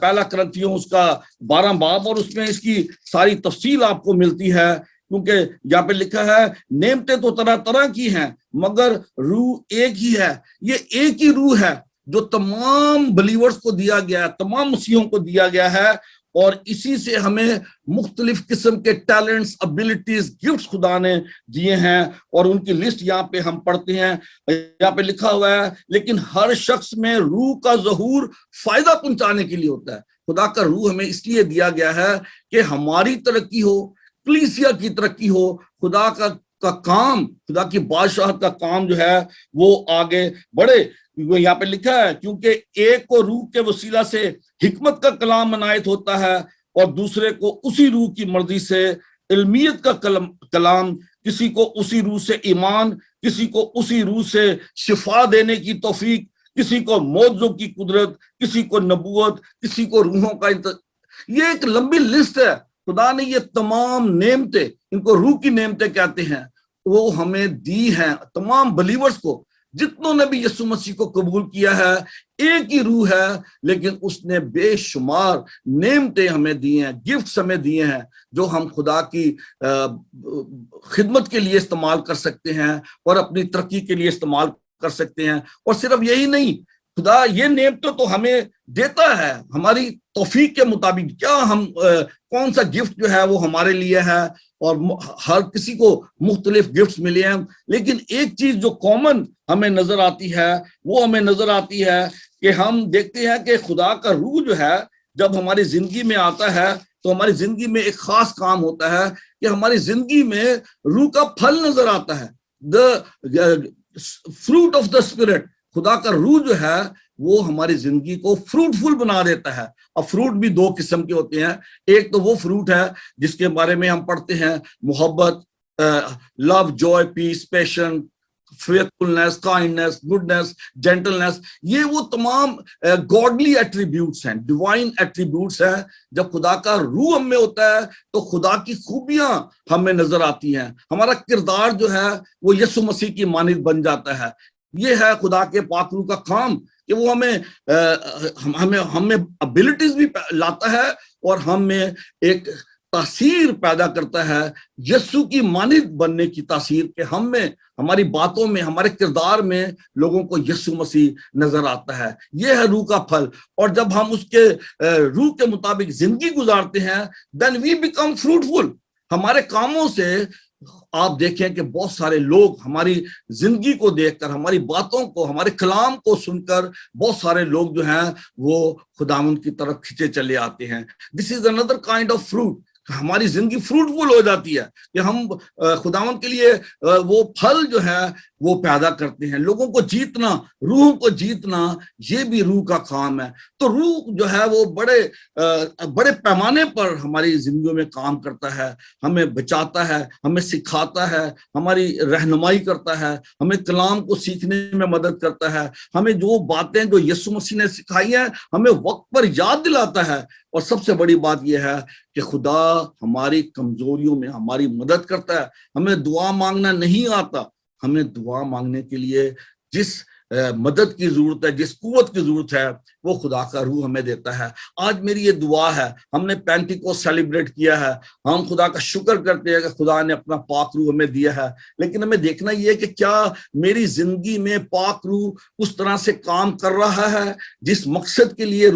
پہلا کرنتھیوں اس کا 12 باب اور اس میں اس کی ساری تفصیل آپ کو ملتی ہے, کیونکہ یہاں پہ لکھا ہے نعمتیں تو طرح طرح کی ہیں مگر روح ایک ہی ہے. یہ ایک ہی روح ہے جو تمام بلیورز کو دیا گیا ہے, تمام مسیحوں کو دیا گیا ہے, اور اسی سے ہمیں مختلف قسم کے ٹیلنٹس، ابیلٹیز، گفٹس خدا نے دیے ہیں، اور ان کی لسٹ یہاں پہ ہم پڑھتے ہیں. یہاں پہ لکھا ہوا ہے لیکن ہر شخص میں روح کا ظہور فائدہ پہنچانے کے لیے ہوتا ہے. خدا کا روح ہمیں اس لیے دیا گیا ہے کہ ہماری ترقی ہو، کلیسیا کی ترقی ہو، خدا کا کام، خدا کی بادشاہت کا کام جو ہے وہ آگے بڑھے. یہاں پہ لکھا ہے کیونکہ ایک کو روح کے وسیلہ سے حکمت کا کلام عنایت ہوتا ہے اور دوسرے کو اسی روح کی مرضی سے علمیت کا کلام، کسی کو اسی روح سے ایمان، کسی کو اسی روح سے شفا دینے کی توفیق، کسی کو معجزوں کی قدرت، کسی کو نبوت، کسی کو روحوں کا یہ ایک لمبی لسٹ ہے. خدا نے یہ تمام نعمتیں، ان کو روح کی نعمتیں کہتے ہیں، وہ ہمیں دی ہیں تمام بلیورز کو. جتنوں نے بھی یسوع مسیح کو قبول کیا ہے، ایک ہی روح ہے، لیکن اس نے بے شمار نعمتیں ہمیں دی ہیں، گفٹس ہمیں دیے ہیں جو ہم خدا کی خدمت کے لیے استعمال کر سکتے ہیں اور اپنی ترقی کے لیے استعمال کر سکتے ہیں. اور صرف یہی نہیں، خدا یہ نعمتیں تو ہمیں دیتا ہے ہماری توفیق کے مطابق. کیا ہم کون سا گفٹ جو ہے وہ ہمارے لیے ہے، اور ہر کسی کو مختلف گفٹس ملے ہیں، لیکن ایک چیز جو کامن ہمیں نظر آتی ہے، وہ ہمیں نظر آتی ہے کہ ہم دیکھتے ہیں کہ خدا کا روح جو ہے جب ہماری زندگی میں آتا ہے تو ہماری زندگی میں ایک خاص کام ہوتا ہے کہ ہماری زندگی میں روح کا پھل نظر آتا ہے. Fruit of the spirit. خدا کا روح جو ہے وہ ہماری زندگی کو فروٹفل بنا دیتا ہے. اب فروٹ بھی دو قسم کے ہوتے ہیں. ایک تو وہ فروٹ ہے جس کے بارے میں ہم پڑھتے ہیں، محبت، لو، جوائے، پیس، پیشن، فیتھفلنس، کائنڈنس، گڈنس، جینٹلنس. یہ وہ تمام گاڈلی ایٹریبیوٹس ہیں، ڈیوائن ایٹریبیوٹس ہیں. جب خدا کا روح ہم میں ہوتا ہے تو خدا کی خوبیاں ہمیں نظر آتی ہیں. ہمارا کردار جو ہے وہ یسوع مسیح کی مانند بن جاتا ہے. یہ ہے خدا کے پاک روح کا کام کہ وہ ہمیں ابیلٹیز بھی لاتا ہے اور ہم میں ایک تاثیر پیدا کرتا ہے، یسوع کی مانند بننے کی تاثیر، کہ ہم میں، ہماری باتوں میں، ہمارے کردار میں لوگوں کو یسوع مسیح نظر آتا ہے. یہ ہے روح کا پھل. اور جب ہم اس کے روح کے مطابق زندگی گزارتے ہیں then we become fruitful. ہمارے کاموں سے آپ دیکھیں کہ بہت سارے لوگ ہماری زندگی کو دیکھ کر، ہماری باتوں کو، ہمارے کلام کو سن کر بہت سارے لوگ جو ہیں وہ خداوند کی طرف کھینچے چلے آتے ہیں. دس از اندر کائنڈ آف فروٹ. ہماری زندگی فروٹفل ہو جاتی ہے کہ ہم خداوند کے لیے وہ پھل جو ہے وہ پیدا کرتے ہیں. لوگوں کو جیتنا، روح کو جیتنا، یہ بھی روح کا کام ہے. تو روح جو ہے وہ بڑے پیمانے پر ہماری زندگیوں میں کام کرتا ہے. ہمیں بچاتا ہے، ہمیں سکھاتا ہے، ہماری رہنمائی کرتا ہے، ہمیں کلام کو سیکھنے میں مدد کرتا ہے، ہمیں جو باتیں جو یسوع مسیح نے سکھائی ہیں ہمیں وقت پر یاد دلاتا ہے. اور سب سے بڑی بات یہ ہے کہ خدا ہماری کمزوریوں میں ہماری مدد کرتا ہے. ہمیں دعا مانگنا نہیں آتا، ہمیں دعا مانگنے کے لیے جس مدد کی ضرورت ہے، جس قوت کی ضرورت ہے، وہ خدا کا روح ہمیں دیتا ہے. آج میری یہ دعا ہے، ہم نے پینٹیکوسٹ سیلیبریٹ کیا ہے، ہم خدا کا شکر کرتے ہیں کہ خدا نے اپنا پاک روح ہمیں دیا ہے. لیکن ہمیں دیکھنا یہ ہے کہ کیا میری زندگی میں پاک روح اس طرح سے کام کر رہا ہے جس مقصد کے لیے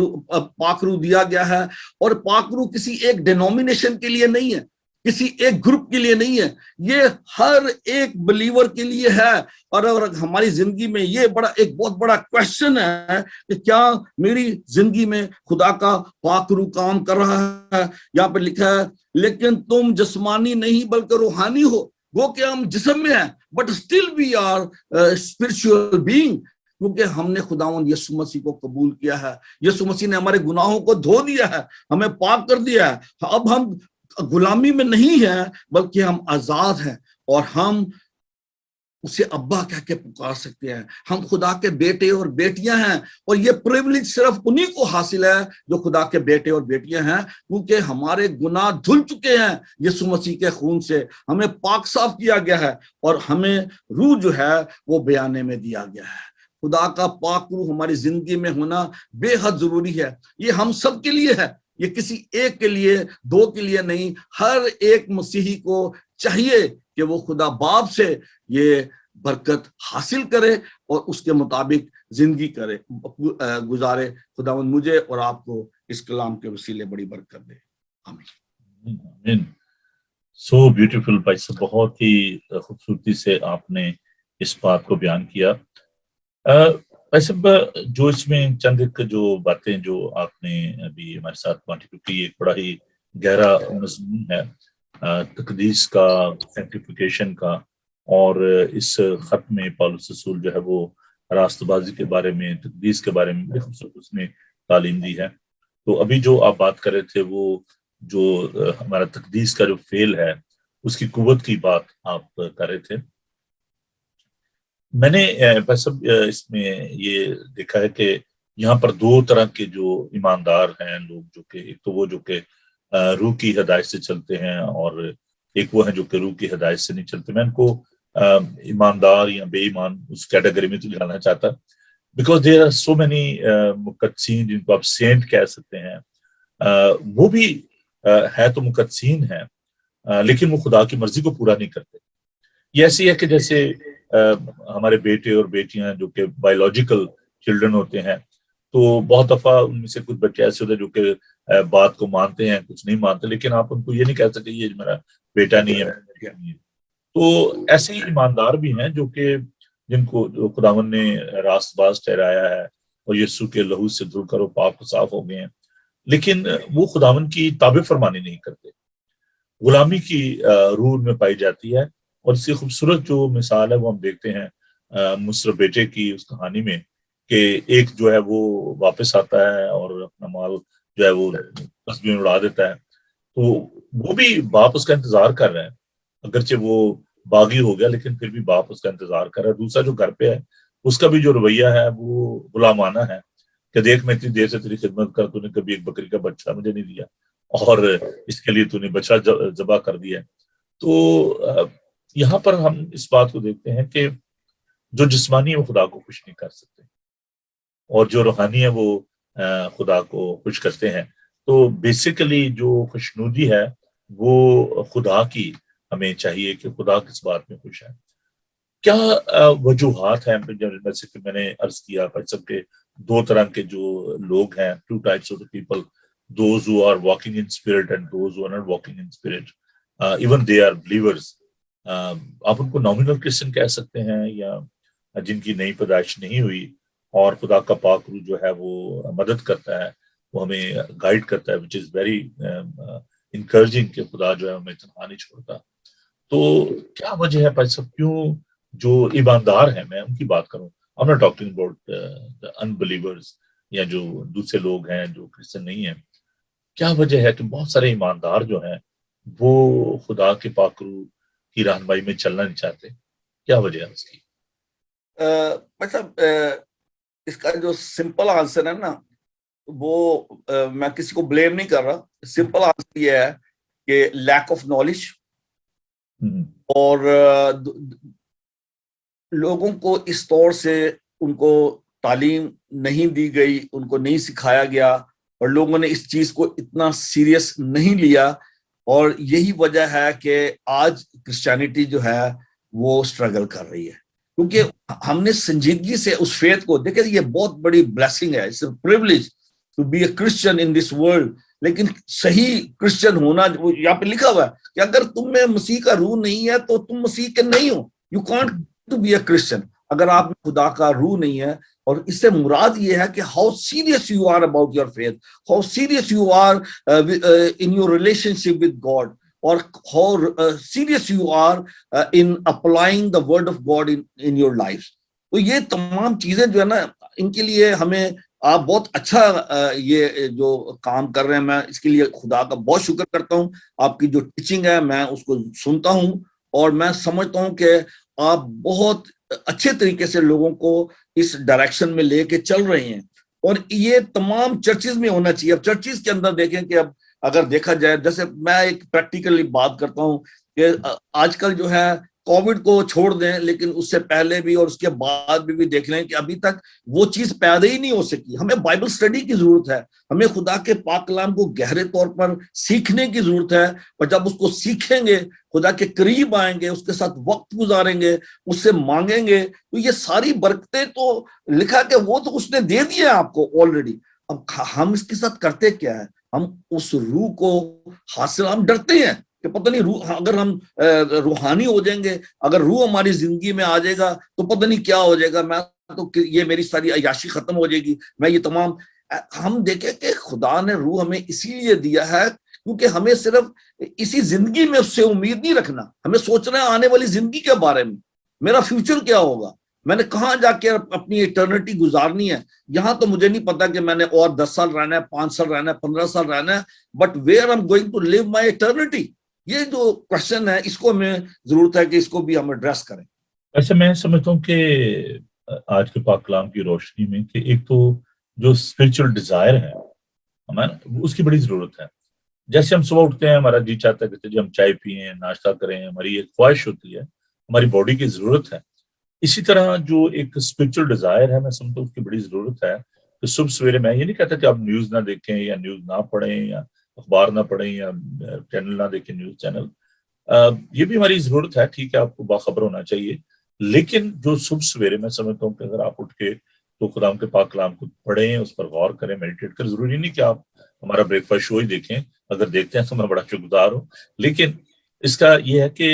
پاک روح دیا گیا ہے. اور پاک روح کسی ایک ڈینومینیشن کے لیے نہیں ہے، کسی ایک گروپ کے لیے نہیں ہے، یہ ہر ایک بلیور کے لیے ہے. اور ہماری زندگی میں یہ ایک بہت بڑا کویسچن ہے کہ کیا میری زندگی میں خدا کا پاک روح کام کر رہا ہے. یہاں پہ لکھا ہے لیکن تم جسمانی نہیں بلکہ روحانی ہو. وہ کہ ہم جسم میں ہیں but still we are spiritual being, کیونکہ ہم نے خداوند یسوع مسیح کو قبول کیا ہے. یسوع مسیح نے ہمارے گناہوں کو دھو دیا ہے، ہمیں پاک کر دیا ہے. اب ہم غلامی میں نہیں ہیں بلکہ ہم آزاد ہیں اور ہم اسے ابا کہہ کے پکار سکتے ہیں. ہم خدا کے بیٹے اور بیٹیاں ہیں، اور یہ پریولیج صرف انہی کو حاصل ہے جو خدا کے بیٹے اور بیٹیاں ہیں، کیونکہ ہمارے گناہ دھل چکے ہیں یسوع مسیح کے خون سے. ہمیں پاک صاف کیا گیا ہے اور ہمیں روح جو ہے وہ بیانے میں دیا گیا ہے. خدا کا پاک روح ہماری زندگی میں ہونا بے حد ضروری ہے. یہ ہم سب کے لیے ہے، یہ کسی ایک کے لیے، دو کے لیے نہیں. ہر ایک مسیحی کو چاہیے کہ وہ خدا باپ سے یہ برکت حاصل کرے اور اس کے مطابق زندگی گزارے. خداوند مجھے اور آپ کو اس کلام کے وسیلے بڑی برکت دے. آمین. سو بیوٹیفل بھائی صاحب، بہت ہی خوبصورتی سے آپ نے اس بات کو بیان کیا. بھائی صاحب، جو اس میں چند ایک جو باتیں جو آپ نے ابھی ہمارے ساتھ بانٹی کی، ایک بڑا ہی گہرا مضمون ہے تقدیس کا، سینکٹیفیکیشن کا، اور اس خط میں پالوس رسول جو ہے وہ راست بازی کے بارے میں، تقدیس کے بارے میں بڑی خوبصورت اس میں تعلیم دی ہے. تو ابھی جو آپ بات کر رہے تھے، وہ جو ہمارا تقدیس کا جو فعل ہے اس کی قوت کی بات آپ کر رہے تھے. میں نے اس میں یہ دیکھا ہے کہ یہاں پر دو طرح کے جو ایماندار ہیں لوگ، جو کہ ایک تو وہ جو کہ روح کی ہدایت سے چلتے ہیں، اور ایک وہ ہیں جو کہ روح کی ہدایت سے نہیں چلتے. میں ان کو ایماندار یا بے ایمان اس کیٹیگری میں تو ڈالنا چاہتا، because there are so many مقدسین جن کو آپ سینٹ کہہ سکتے ہیں. وہ بھی ہے تو مقدسین ہیں، لیکن وہ خدا کی مرضی کو پورا نہیں کرتے. یہ ایسی ہے کہ جیسے ہمارے بیٹے اور بیٹیاں جو کہ بایولوجیکل چلڈرن ہوتے ہیں، تو بہت دفعہ ان میں سے کچھ بچے ایسے ہوتے ہیں جو کہ بات کو مانتے ہیں، کچھ نہیں مانتے، لیکن آپ ان کو یہ نہیں کہہ سکتے یہ میرا بیٹا نہیں ہے. تو ایسے ہی ایماندار بھی ہیں جو کہ جن کو خداوند نے راست باز ٹھہرایا ہے اور یسوع کے لہو سے دھل کر وہ پاک و صاف ہو گئے ہیں، لیکن وہ خداوند کی تابع فرمانی نہیں کرتے. غلامی کی روح میں پائی جاتی ہے. اور اس کی خوبصورت جو مثال ہے وہ ہم دیکھتے ہیں مصر بیٹے کی اس کہانی میں، کہ ایک جو ہے وہ واپس آتا ہے اور اپنا مال جو ہے وہ قصبے میں اڑا دیتا ہے. تو وہ بھی باپ اس کا انتظار کر رہے ہیں، اگرچہ وہ باغی ہو گیا لیکن پھر بھی باپ اس کا انتظار کر رہا ہے. دوسرا جو گھر پہ ہے اس کا بھی جو رویہ ہے وہ غلامانہ ہے، کہ دیکھ میں اتنی دیر سے تیری خدمت کر، تو نے کبھی ایک بکری کا بچہ مجھے نہیں دیا، اور اس کے لیے تو نے بچہ ذبح کر دیا. تو یہاں پر ہم اس بات کو دیکھتے ہیں کہ جو جسمانی ہے وہ خدا کو خوش نہیں کر سکتے، اور جو روحانی ہے وہ خدا کو خوش کرتے ہیں. تو بیسیکلی جو خوشنودی ہے وہ خدا کی ہمیں چاہیے کہ خدا کس بات میں خوش ہے. کیا وجوہات ہیں؟ جیسے کہ میں نے عرض کیا سب کے دو طرح کے جو لوگ ہیں، two types of people, those who are walking in spirit and those who are not walking in spirit. Even they are believers. آپ ان کو نامینل کرسچن کہہ سکتے ہیں، یا جن کی نئی پیدائش نہیں ہوئی اور خدا کا پاک روح جو ہے وہ مدد کرتا ہے، وہ ہمیں گائیڈ کرتا ہے، which is very encouraging کہ خدا جو ہے ہمیں تنہا نہیں چھوڑتا. تو کیا وجہ ہے بھائی صاحب کیوں جو ایماندار ہیں، میں ان کی بات کروں، I'm not talking about the unbelievers یا جو دوسرے لوگ ہیں جو کرسچن نہیں ہیں، کیا وجہ ہے کہ بہت سارے ایماندار جو ہیں وہ خدا کے پاک روح کی رہنمائی میں چلنا نہیں چاہتے؟ کیا وجہ ہے اس کی؟ مطلب اس کا جو سمپل آنسر ہے نا، وہ میں کسی کو بلیم نہیں کر رہا. سمپل آنسر یہ ہے کہ لیک آف نالج، اور لوگوں کو اس طور سے ان کو تعلیم نہیں دی گئی، ان کو نہیں سکھایا گیا، اور لوگوں نے اس چیز کو اتنا سیریس نہیں لیا. اور یہی وجہ ہے کہ آج کرسچینٹی جو ہے وہ سٹرگل کر رہی ہے، کیونکہ ہم نے سنجیدگی سے اس فیتھ کو دیکھیں. یہ بہت بڑی بلیسنگ ہے، it's a privilege to be a Christian in this world. لیکن صحیح کرسچن ہونا، یہاں پہ لکھا ہوا ہے کہ اگر تم میں مسیح کا روح نہیں ہے تو تم مسیح کے نہیں ہو. You can't to be a Christian اگر آپ میں خدا کا روح نہیں ہے. اور اس سے مراد یہ ہے کہ how serious you are about your faith, how serious you are in your relationship with God, اور how serious you are in applying the word of God in your life. تو یہ تمام چیزیں جو ہے نا، ان کے لیے ہمیں آپ بہت اچھا یہ جو کام کر رہے ہیں، میں اس کے لیے خدا کا بہت شکر کرتا ہوں. آپ کی جو ٹیچنگ ہے میں اس کو سنتا ہوں، اور میں سمجھتا ہوں کہ آپ بہت اچھے طریقے سے لوگوں کو اس ڈائریکشن میں لے کے چل رہے ہیں. اور یہ تمام چرچز میں ہونا چاہیے. اب چرچز کے اندر دیکھیں کہ اب اگر دیکھا جائے، جیسے میں ایک پریکٹیکلی بات کرتا ہوں کہ آج کل جو ہے کووڈ کو چھوڑ دیں، لیکن اس سے پہلے بھی اور اس کے بعد بھی دیکھ لیں کہ ابھی تک وہ چیز پیدا ہی نہیں ہو سکی. ہمیں بائبل اسٹڈی کی ضرورت ہے، ہمیں خدا کے پاک کلام کو گہرے طور پر سیکھنے کی ضرورت ہے. اور جب اس کو سیکھیں گے، خدا کے قریب آئیں گے، اس کے ساتھ وقت گزاریں گے، اس سے مانگیں گے، تو یہ ساری برکتیں تو لکھا کہ وہ تو اس نے دے دی ہے آپ کو آلریڈی. اب ہم اس کے ساتھ کرتے کیا ہے, ہم اس روح کو حاصل, ہم ڈرتے ہیں کہ پتہ نہیں روح, اگر ہم روحانی ہو جائیں گے, اگر روح ہماری زندگی میں آ جائے گا تو پتہ نہیں کیا ہو جائے گا, میں تو یہ میری ساری عیاشی ختم ہو جائے گی, میں یہ تمام. ہم دیکھیں کہ خدا نے روح ہمیں اسی لیے دیا ہے کیونکہ ہمیں صرف اسی زندگی میں اس سے امید نہیں رکھنا, ہمیں سوچنا ہے آنے والی زندگی کے بارے میں, میرا فیوچر کیا ہوگا, میں نے کہاں جا کے اپنی ایٹرنٹی گزارنی ہے. یہاں تو مجھے نہیں پتا کہ میں نے اور 10 سال رہنا ہے, 5 سال رہنا ہے, 15 سال رہنا ہے, but where I am going to live my eternity. یہ جو کوشچن ہے اس کو ہمیں ضرورت ہے کہ اس کو بھی ہم ایڈریس کریں. ایسے میں سمجھتا ہوں کہ آج کے پاک کلام کی روشنی میں کہ ایک تو جو اسپرچل ڈیزائر ہے ہمارا, اس کی بڑی ضرورت ہے. جیسے ہم صبح اٹھتے ہیں, ہمارا جی چاہتا ہے کہ ہم چائے پئیں, ناشتہ کریں, ہماری ایک خواہش ہوتی ہے, ہماری باڈی کی ضرورت ہے. اسی طرح جو ایک اسپرچل ڈیزائر ہے, میں سمجھتا ہوں اس کی بڑی ضرورت ہے کہ صبح سویرے, میں یہ نہیں کہتا کہ آپ نیوز نہ دیکھیں یا نیوز نہ پڑھیں یا اخبار نہ پڑھیں یا چینل نہ دیکھیں, نیوز چینل, یہ بھی ہماری ضرورت ہے, ٹھیک ہے, آپ کو باخبر ہونا چاہیے. لیکن جو صبح سویرے میں سمجھتا ہوں کہ اگر آپ اٹھ کے تو خدا کے پاک کلام کو پڑھیں, اس پر غور کریں, میڈیٹیٹ کریں. ضروری نہیں کہ آپ ہمارا بریک فاسٹ شو ہی دیکھیں, اگر دیکھتے ہیں تو میں بڑا شکر گزار ہوں. لیکن اس کا یہ ہے کہ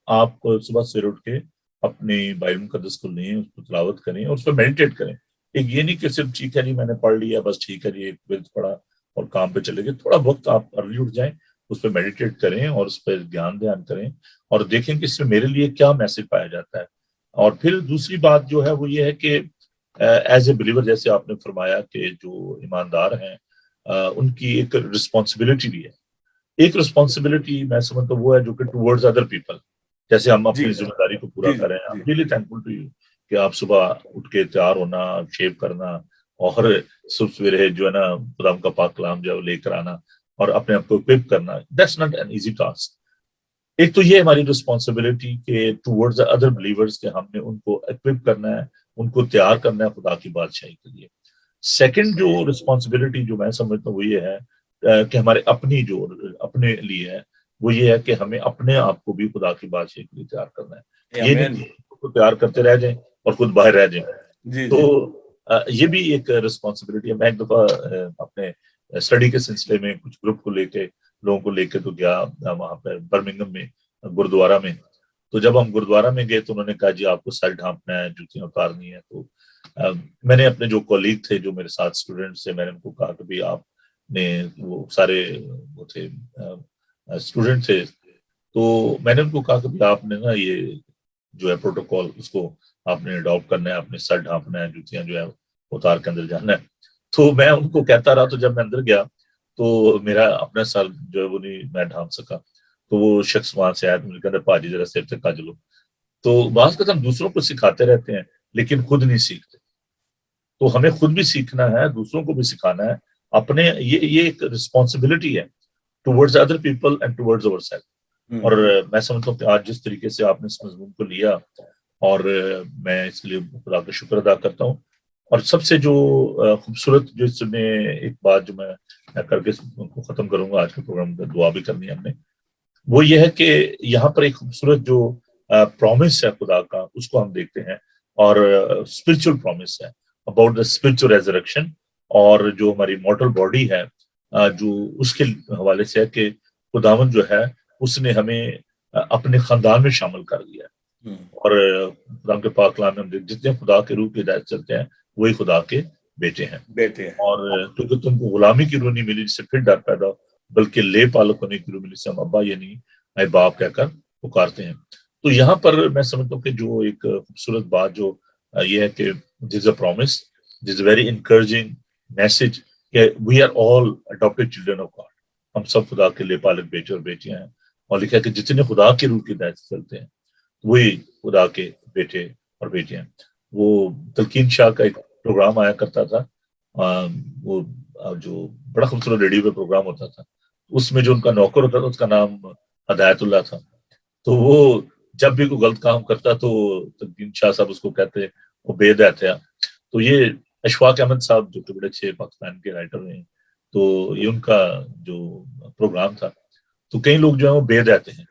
آپ صبح سویرے اٹھ کے اپنی بائبل مقدس کو لیں, اس کو تلاوت کریں اور اس پہ میڈیٹیٹ کریں. ایک یہ نہیں کہ صرف ٹھیک ہے جی میں نے پڑھ لیا بس, ٹھیک ہے جی ایک ورد پڑھا اور کام پہ چلے گئے. تھوڑا وقت آپ ارلی اٹھ جائیں, اس پہ میڈیٹیٹ کریں اور اس پہ دھیان کریں اور دیکھیں کہ اس میں میرے لیے کیا میسج پایا جاتا ہے. اور پھر دوسری بات جو ہے وہ یہ ہے کہ ایز اے بلیور, جیسے آپ نے فرمایا کہ جو ایماندار ہیں ان کی ایک رسپانسبلٹی بھی ہے. ایک رسپانسبلٹی میں سمجھتا ہوں وہ ہے جو کہ ٹورڈز ادر پیپل, جیسے ہم اپنی ذمہ داری کو پورا کریں. I'm really thankful to you کہ آپ صبح اٹھ کے تیار ہونا, شیو کرنا اور صبح سویرے جو ہے نا خدا کا پاک کلام جو ہے وہ لے کر آنا اور اپنے آپ کو اکوپ کرنا, that's not an easy task. ایک تو یہ ہماری رسپانسبلٹی کہ ٹورڈز ادر بلیورز کہ ہم نے ان کو اکوپ کرنا ہے, ان کو تیار کرنا ہے خدا کی بادشاہی کے لیے. سیکنڈ جو رسپانسبلٹی جو میں سمجھتا ہوں وہ یہ ہے کہ ہمارے اپنی جو اپنے لیے ہے وہ یہ ہے کہ ہمیں اپنے آپ کو بھی خدا کی بادشاہی کے لیے تیار کرنا ہے. یہ نہیں کہ تیار کرتے رہ جائیں اور خود باہر رہ جائیں. تو یہ بھی ایک رسپانسبلٹی ہے. میں ایک دفعہ اپنے اسٹڈی کے سلسلے میں کچھ گروپ کو لے کے لوگوں کو لے کے تو گیا وہاں پہ برمنگم میں گردوارہ میں. تو جب ہم گردوارہ میں گئے تو انہوں نے کہا جی آپ کو سر ڈھانپنا ہے, جوتیاں اتارنی ہے. تو میں نے اپنے جو کولیگ تھے جو میرے ساتھ اسٹوڈنٹس تھے, میں نے ان کو کہا کہ بھائی آپ نے, وہ سارے وہ تھے اسٹوڈنٹ تھے, تو میں نے ان کو کہا کہ بھائی آپ نے نا یہ جو ہے پروٹوکول اس کو آپ نے اڈاپٹ کرنا ہے, اپنے سر ڈھانپنا ہے, جوتیاں جو ہے اتار کے اندر جانا ہے. تو میں ان کو کہتا رہا, تو جب میں اندر گیا تو میرا اپنا سر جو ہے وہ نہیں میں ڈھانپ سکا. تو وہ شخص وہاں سے آیا, مجھے کہتا پاجی ذرا سر سے کاج لو. تو بعض کا ہم دوسروں کو سکھاتے رہتے ہیں لیکن خود نہیں سیکھتے. تو ہمیں خود بھی سیکھنا ہے, دوسروں کو بھی سکھانا ہے. اپنے یہ ایک رسپانسبلٹی ہے towards other people and towards our self. اور میں سمجھتا ہوں کہ آج جس طریقے سے آپ نے اس مضمون کو لیا, اور میں اس لیے خدا کا شکر ادا کرتا ہوں. اور سب سے جو خوبصورت جو اس میں ایک بات جو میں کر کے ختم کروں گا آج کے پروگرام میں, دعا بھی کرنی ہے ہم نے, وہ یہ ہے کہ یہاں پر ایک خوبصورت جو پرومس ہے خدا کا, اس کو ہم دیکھتے ہیں. اور اسپرچل پرومس ہے اباؤٹ دا اسپرچل ریزریکشن, اور جو ہماری مورٹل باڈی ہے جو اس کے حوالے سے ہے کہ خداوند جو ہے اس نے ہمیں اپنے خاندان میں شامل کر لیا ہے. اور خدا کے پاک کلام میں ہم جتنے خدا کے روح کی ہدایت چلتے ہیں وہی خدا کے بیٹے ہیں. اور کیونکہ تم کو غلامی کی روح نہیں ملی جس سے پھر ڈر پیدا ہو, بلکہ لے پالک ہونے کی روح ملی سے ہم ابا یعنی اے باپ کہہ کر پکارتے ہیں. تو یہاں پر میں سمجھتا ہوں کہ جو ایک خوبصورت بات جو یہ ہے کہ this a promise, this a very encouraging message کہ we are all adopted children of God. ہم سب خدا کے لے پالک بیٹے اور بیٹیاں ہیں. اور لکھا ہے کہ جتنے خدا کی روح کی ہدایت سے چلتے ہیں وہی خدا کے بیٹے اور بیٹیاں. وہ تلقین شاہ کا ایک پروگرام آیا کرتا تھا, وہ جو بڑا خوبصورت ریڈیو پہ پروگرام ہوتا تھا, اس میں جو ان کا نوکر ہوتا تھا اس کا نام ہدایت اللہ تھا. تو وہ جب بھی کوئی غلط کام کرتا تو تلقین شاہ صاحب اس کو کہتے وہ بے ہدایت ہے. تو یہ اشفاق احمد صاحب جو کہ بڑے اچھے پاکستان کے رائٹر ہیں, تو یہ ان کا جو پروگرام تھا, تو کئی لوگ جو ہیں وہ بے ہدایت ہیں.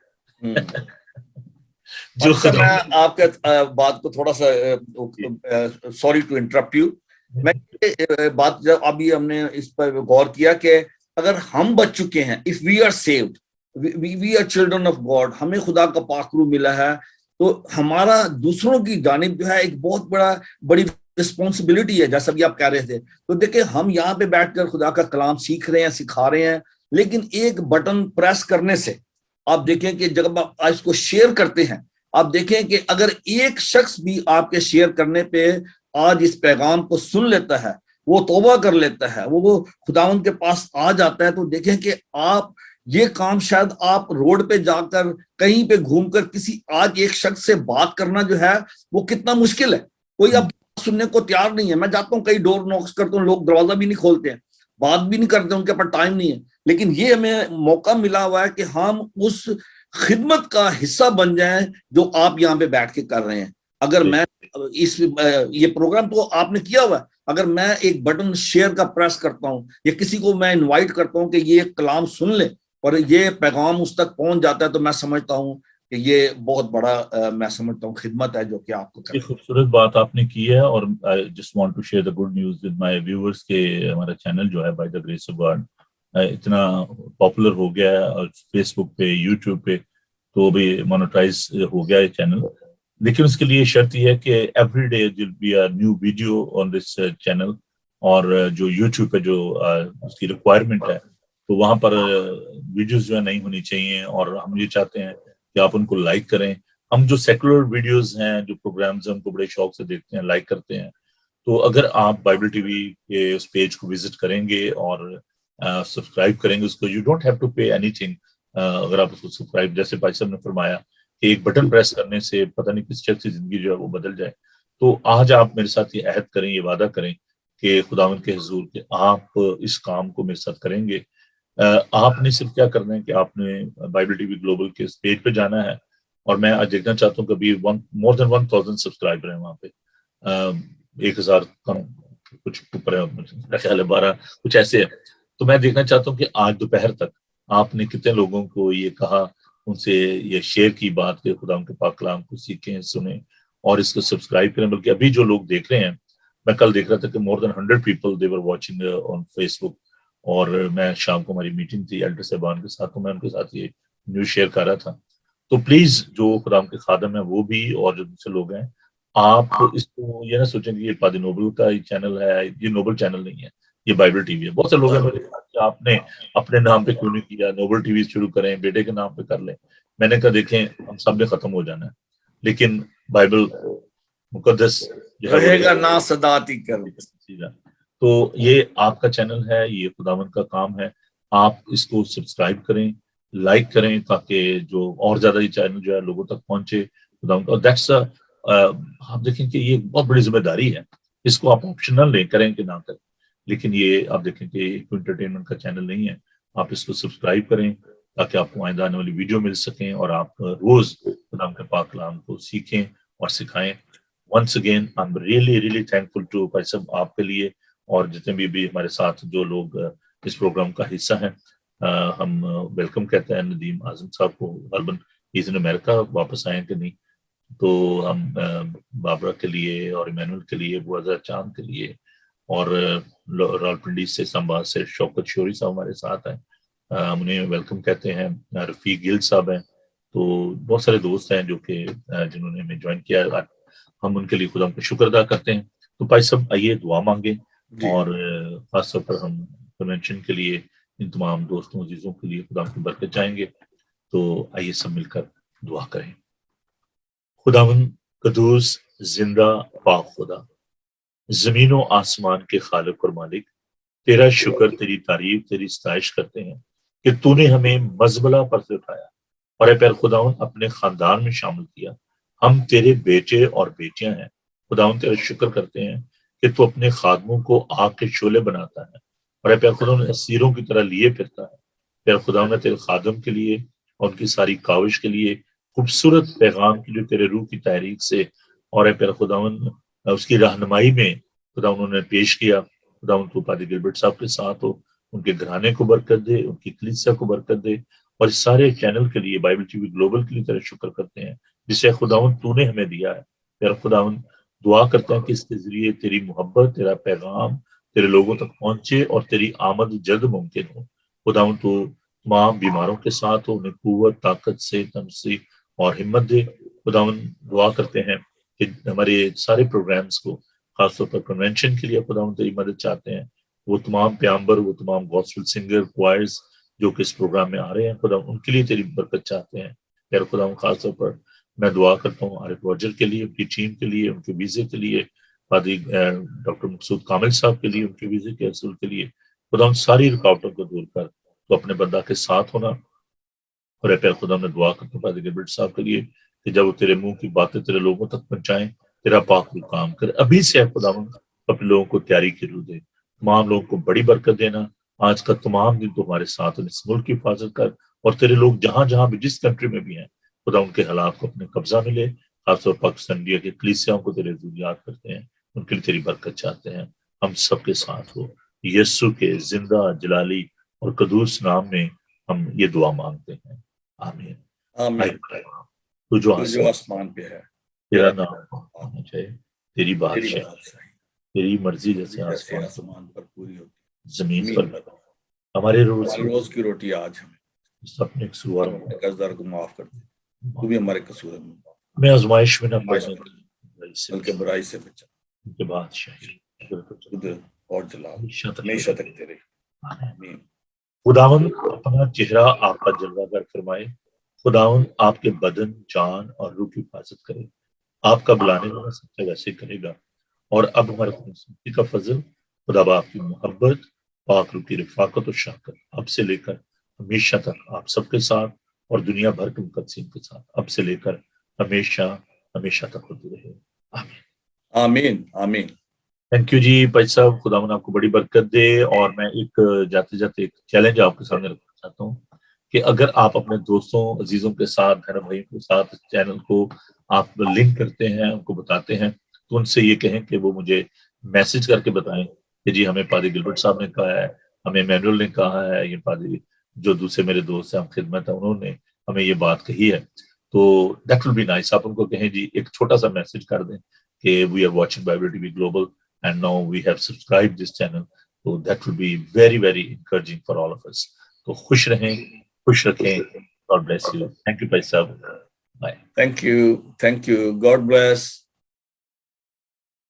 جو میں آپ کے بات کو تھوڑا سا سوری ٹو انٹرپٹ یو, میں یہ بات جب ابھی ہم نے اس پر غور کیا کہ اگر ہم بچ چکے ہیں, if we are saved, we are children of God, ہمیں خدا کا پاک روح ملا ہے, تو ہمارا دوسروں کی جانب جو ہے ایک بہت بڑی رسپانسبلٹی ہے, جیسا بھی آپ کہہ رہے تھے. تو دیکھیں ہم یہاں پہ بیٹھ کر خدا کا کلام سیکھ رہے ہیں, سکھا رہے ہیں, لیکن ایک بٹن پریس کرنے سے آپ دیکھیں کہ جب آپ اس کو شیئر کرتے ہیں, آپ دیکھیں کہ اگر ایک شخص بھی آپ کے شیئر کرنے پہ آج اس پیغام کو سن لیتا ہے, وہ توبہ کر لیتا ہے, وہ خداوند کے پاس آ جاتا ہے, تو دیکھیں کہ آپ یہ کام شاید آپ روڈ پہ جا کر کہیں پہ گھوم کر کسی آج ایک شخص سے بات کرنا جو ہے وہ کتنا مشکل ہے. کوئی اب سننے کو تیار نہیں ہے. میں جاتا ہوں کئی ڈور نوکس کرتا ہوں, لوگ دروازہ بھی نہیں کھولتے ہیں, بات بھی نہیں کرتے, ان کے پاس ٹائم نہیں ہے. لیکن یہ ہمیں موقع ملا ہوا ہے کہ ہم اس خدمت کا حصہ بن جائیں جو آپ یہاں پہ بیٹھ کے کر رہے ہیں. اگر میں یہ پروگرام تو آپ نے کیا ہوا ہے, اگر میں ایک بٹن شیئر کا پریس کرتا ہوں یا کسی کو میں انوائٹ کرتا ہوں کہ یہ کلام سن لے اور یہ پیغام اس تک پہنچ جاتا ہے, تو میں سمجھتا ہوں کہ یہ بہت بڑا میں سمجھتا ہوں خدمت ہے جو کہ آپ کو کریں. خوبصورت بات آپ نے کی ہے, اور I just want to share the good news with my viewers کہ ہمارا چینل جو ہے by the grace of God اتنا پاپولر ہو گیا ہے, اور فیس بک پہ, یوٹیوب پہ تو بھی مونیٹائز ہو گیا ہے چینل. لیکن اس کے لیے شرط یہ ہے کہ every day will be a new video on this channel, اور جو یوٹیوب پہ جو اس کی ریکوائرمنٹ ہے تو وہاں پر ویڈیوز جو ہے نہیں ہونی چاہیے, اور ہم یہ چاہتے ہیں کہ آپ ان کو لائک کریں. ہم جو سیکولر ویڈیوز ہیں, جو پروگرامز ہیں, ان کو بڑے شوق سے دیکھتے ہیں, لائک کرتے ہیں. تو اگر آپ بائبل ٹی وی کے اس پیج کو وزٹ کریں گے اور سبسکرائب کریں گے اس کو, you don't have to pay anything. اگر آپ اس کو سبسکرائب, جیسے بھائی صاحب نے فرمایا کہ ایک بٹن پریس کرنے سے پتہ نہیں کس شخص کی زندگی جو ہے وہ بدل جائے. تو آج آپ میرے ساتھ یہ عہد کریں, یہ وعدہ کریں کہ خداوند کے حضور کہ آپ اس کام کو میرے ساتھ کریں گے. آپ نے صرف کیا کرنا ہے کہ آپ نے بائبل ٹی وی گلوبل کے اس پیج پہ جانا ہے, اور میں آج دیکھنا چاہتا ہوں کہ ابھی مور دین 1000 سبسکرائبر ہیں وہاں پہ, 1000 کم کچھ اوپر ہے, میرا خیال ہے 12 کچھ ایسے ہے. تو میں دیکھنا چاہتا ہوں کہ آج دوپہر تک آپ نے کتنے لوگوں کو یہ کہا, ان سے یہ شیئر کی بات کہ خدا ان کے پاک کلام کو سیکھیں, سنیں اور اس کو سبسکرائب کریں. بلکہ ابھی جو لوگ دیکھ رہے ہیں, میں کل دیکھ رہا تھا کہ more than 100 people they were watching on Facebook, اور میں شام کو ہماری میٹنگ تھی ایلڈر صاحبان کے ساتھ, تو میں ان کے ساتھ یہ نیوز شیئر کر رہا تھا. تو پلیز جو خدا کے خادم ہیں وہ بھی, اور جو دوسرے لوگ ہیں, آپ اس کو یہ نہ سوچیں کہ یہ پادری نوبل کا چینل ہے. یہ نوبل چینل نہیں ہے, یہ بائبل ٹی وی ہے. بہت سے لوگ ہیں میرے ساتھ کہ آپ نے اپنے نام پہ کیوں نہیں کیا, نوبل ٹی وی شروع کریں, بیٹے کے نام پہ کر لیں. میں نے کہا دیکھیں ہم سب نے ختم ہو جانا ہے, لیکن بائبل مقدس جو ہے رہے گا نا صداتی کر. تو یہ آپ کا چینل ہے, یہ خداوند کا کام ہے. آپ اس کو سبسکرائب کریں, لائک کریں, تاکہ جو اور زیادہ یہ چینل جو ہے لوگوں تک پہنچے. اور دیٹس آپ دیکھیں کہ یہ بہت بڑی ذمہ داری ہے. اس کو آپ آپشنل نہیں کریں کہ نہ کریں, لیکن یہ آپ دیکھیں کہ ایک انٹرٹینمنٹ کا چینل نہیں ہے. آپ اس کو سبسکرائب کریں تاکہ آپ کو آئندہ آنے والی ویڈیو مل سکیں, اور آپ روز خدا کے پاک کلام کو سیکھیں اور سکھائیں. Once again I am really thankful to بھائی صاحب آپ کے لیے, اور جتنے بھی ہمارے ساتھ جو لوگ اس پروگرام کا حصہ ہیں. ہم ویلکم کہتے ہیں ندیم اعظم صاحب کو. غالباً اس نے امریکہ واپس آئے کہ نہیں, تو ہم بابرا کے لیے اور ایمینول کے لیے, بوازہ چاند کے لیے, اور راولپنڈی سے سمبا سے شوکت شوری صاحب ہمارے ساتھ ہیں, ہم انہیں ویلکم کہتے ہیں. رفیق گل صاحب ہیں. تو بہت سارے دوست ہیں جو کہ جنہوں نے ہمیں جوائن کیا, ہم ان کے لیے خدا کا شکر ادا کرتے ہیں. تو بھائی صاحب آئیے دعا مانگیں, اور خاص طور پر ہم کنونشن کے لیے ان تمام دوستوں عزیزوں کے لیے خدا کی برکت چاہیں گے. تو آئیے سب مل کر دعا کریں. خداوند قدوس زندہ پاک خدا, زمین و آسمان کے خالق اور مالک, تیرا شکر, تیری تعریف, تیری ستائش کرتے ہیں کہ تو نے ہمیں مزبلہ پر سے اٹھایا اور اے پیر خداوند اپنے خاندان میں شامل کیا. ہم تیرے بیٹے اور بیٹیاں ہیں. خداوند تیرا شکر کرتے ہیں کہ تو اپنے خادموں کو آگ کے شعلے بناتا ہے, اور اے پیر خداوند اسیروں کی طرح لیے پھرتا ہے. پیر خداوند تیرے خادم کے لیے اور ان کی ساری کاوش کے لیے خوبصورت پیغام کی جو تیرے روح کی تحریک سے اور اے پیر خداوند اس کی رہنمائی میں خدا انہوں نے پیش کیا. خداوند تو پادری گلبرٹ صاحب کے ساتھ ہو, ان کے گھرانے کو برکت دے, ان کی کلیسیا کو برکت دے, اور اس سارے چینل کے لیے, بائبل ٹی وی گلوبل کے لیے تیرا شکر کرتے ہیں جسے خداوند تو نے ہمیں دیا ہے. پیر خداوند دعا کرتے ہیں کہ اس کے ذریعے تیری محبت، تیرا پیغام تیرے لوگوں تک پہنچے اور تیری آمد جلد ممکن ہو۔ خداوند تو تمام بیماروں کے ساتھ ہو، انہیں قوت، طاقت سے تنسی اور ہمت دے۔ خداوند دعا کرتے ہیں کہ ہمارے سارے پروگرامز کو، خاص طور پر کنونشن کے لیے خداوند تیری مدد چاہتے ہیں۔ وہ تمام پیامبر، وہ تمام گوسپل سنگر، کوائرز جو کہ اس پروگرام میں آ رہے ہیں، خداوند ان کے لیے تیری برکت چاہتے ہیں۔ پھر خداوند خاص طور پر میں دعا کرتا ہوں عارف روجر کے لیے، ان کی ٹیم کے لیے، ان کے ویزے کے لیے، پادری ڈاکٹر مقصود کامل صاحب کے لیے، ان کے ویزے کے حصول کے لیے۔ خداوند ساری رکاوٹوں کو دور کر تو اپنے بندہ کے ساتھ ہونا۔ اور اے پیر خدا میں دعا کرتا ہوں پادری گلبرٹ صاحب کے لیے کہ جب وہ تیرے منہ کی باتیں تیرے لوگوں تک پہنچائیں، تیرا پاک روح کام کرے ابھی سے۔ خداوند اپنے لوگوں کو تیاری کی روح دے، تمام لوگوں کو بڑی برکت دینا۔ آج کا تمام دن تمہارے ساتھ، اس ملک کی حفاظت کر، اور تیرے لوگ جہاں جہاں بھی جس کنٹری میں بھی ہیں خدا ان کے حالات کو اپنے قبضہ میں لے۔ خاص طور پاکستان انڈیا کے کلیسیاؤں کو تیرے حضور یاد کرتے ہیں، ان کے لیے تیری برکت چاہتے ہیں۔ ہم سب کے ساتھ ہو، یسوع کے زندہ جلالی اور قدوس نام میں ہم یہ دعا مانگتے ہیں، آمین۔ آمین۔ تو جو تو جو آسمان پہ ہے، تیرا نام ہونا چاہیے، تیری تیری بادشاہی، بادشاہی تیری مرضی جیسے جیسے آسمان آسمان پر پوری ہوتی زمین زمین پر۔ پر۔ ہمارے روز ہماری روز کی روٹی آج ہمیں، اپنے قصور ہم اپنے قرضدار کو معاف کر دیں، تو بھی ہمارے قصور میں میں آزمائش میں نہ آزمائش پڑنے میں کی، بلکہ برائی سے بچا، کے بادشاہی خود اور جلال ہمیشہ تک ہمیشہ تک تیرے۔ آمین۔ خداوند اپنا چہرہ آپ کا جلوہ گر فرمائے، خداوند آپ کے بدن، جان اور روح کی حفاظت کرے۔ آپ کا بلانے والا سچا ویسے کرے گا۔ اور اب ہمارے خدا کا فضل، خدا باپ کی محبت، پاک روح کی رفاقت و شفقت اب سے لے کر ہمیشہ تک آپ سب کے ساتھ اور دنیا بھر کے مقدسین کے ساتھ اب سے لے کر ہمیشہ ہمیشہ تک ہوتی رہے، آمین۔ آمین۔ آمین۔ تھینک یو جی بھائی صاحب، خداوند آپ کو بڑی برکت دے۔ اور میں ایک جاتے جاتے ایک چیلنج آپ کے سامنے رکھنا چاہتا ہوں کہ اگر آپ اپنے دوستوں، عزیزوں کے ساتھ، بہن بھائیوں کے ساتھ اس چینل کو آپ لنک کرتے ہیں، ان کو بتاتے ہیں، تو ان سے یہ کہیں کہ وہ مجھے میسج کر کے بتائیں کہ جی ہمیں پادری گلبرٹ صاحب نے کہا ہے، ہمیں مینول نے کہا ہے، یہ پادری جو دوسرے میرے دوست ہیں خدمت ہے انہوں نے ہمیں یہ بات کہی ہے۔ تو دیٹ ول بی نائس، آپ ان کو کہیں جی ایک چھوٹا سا میسج کر دیں کہ we are watching Bible TV global and now we have subscribed this channel, so that will be very very encouraging for all of us. تو خوش رہیں، خوش رکھیں، God bless you. Thank you بھائی صاحب، bye. Thank you, thank you, God bless.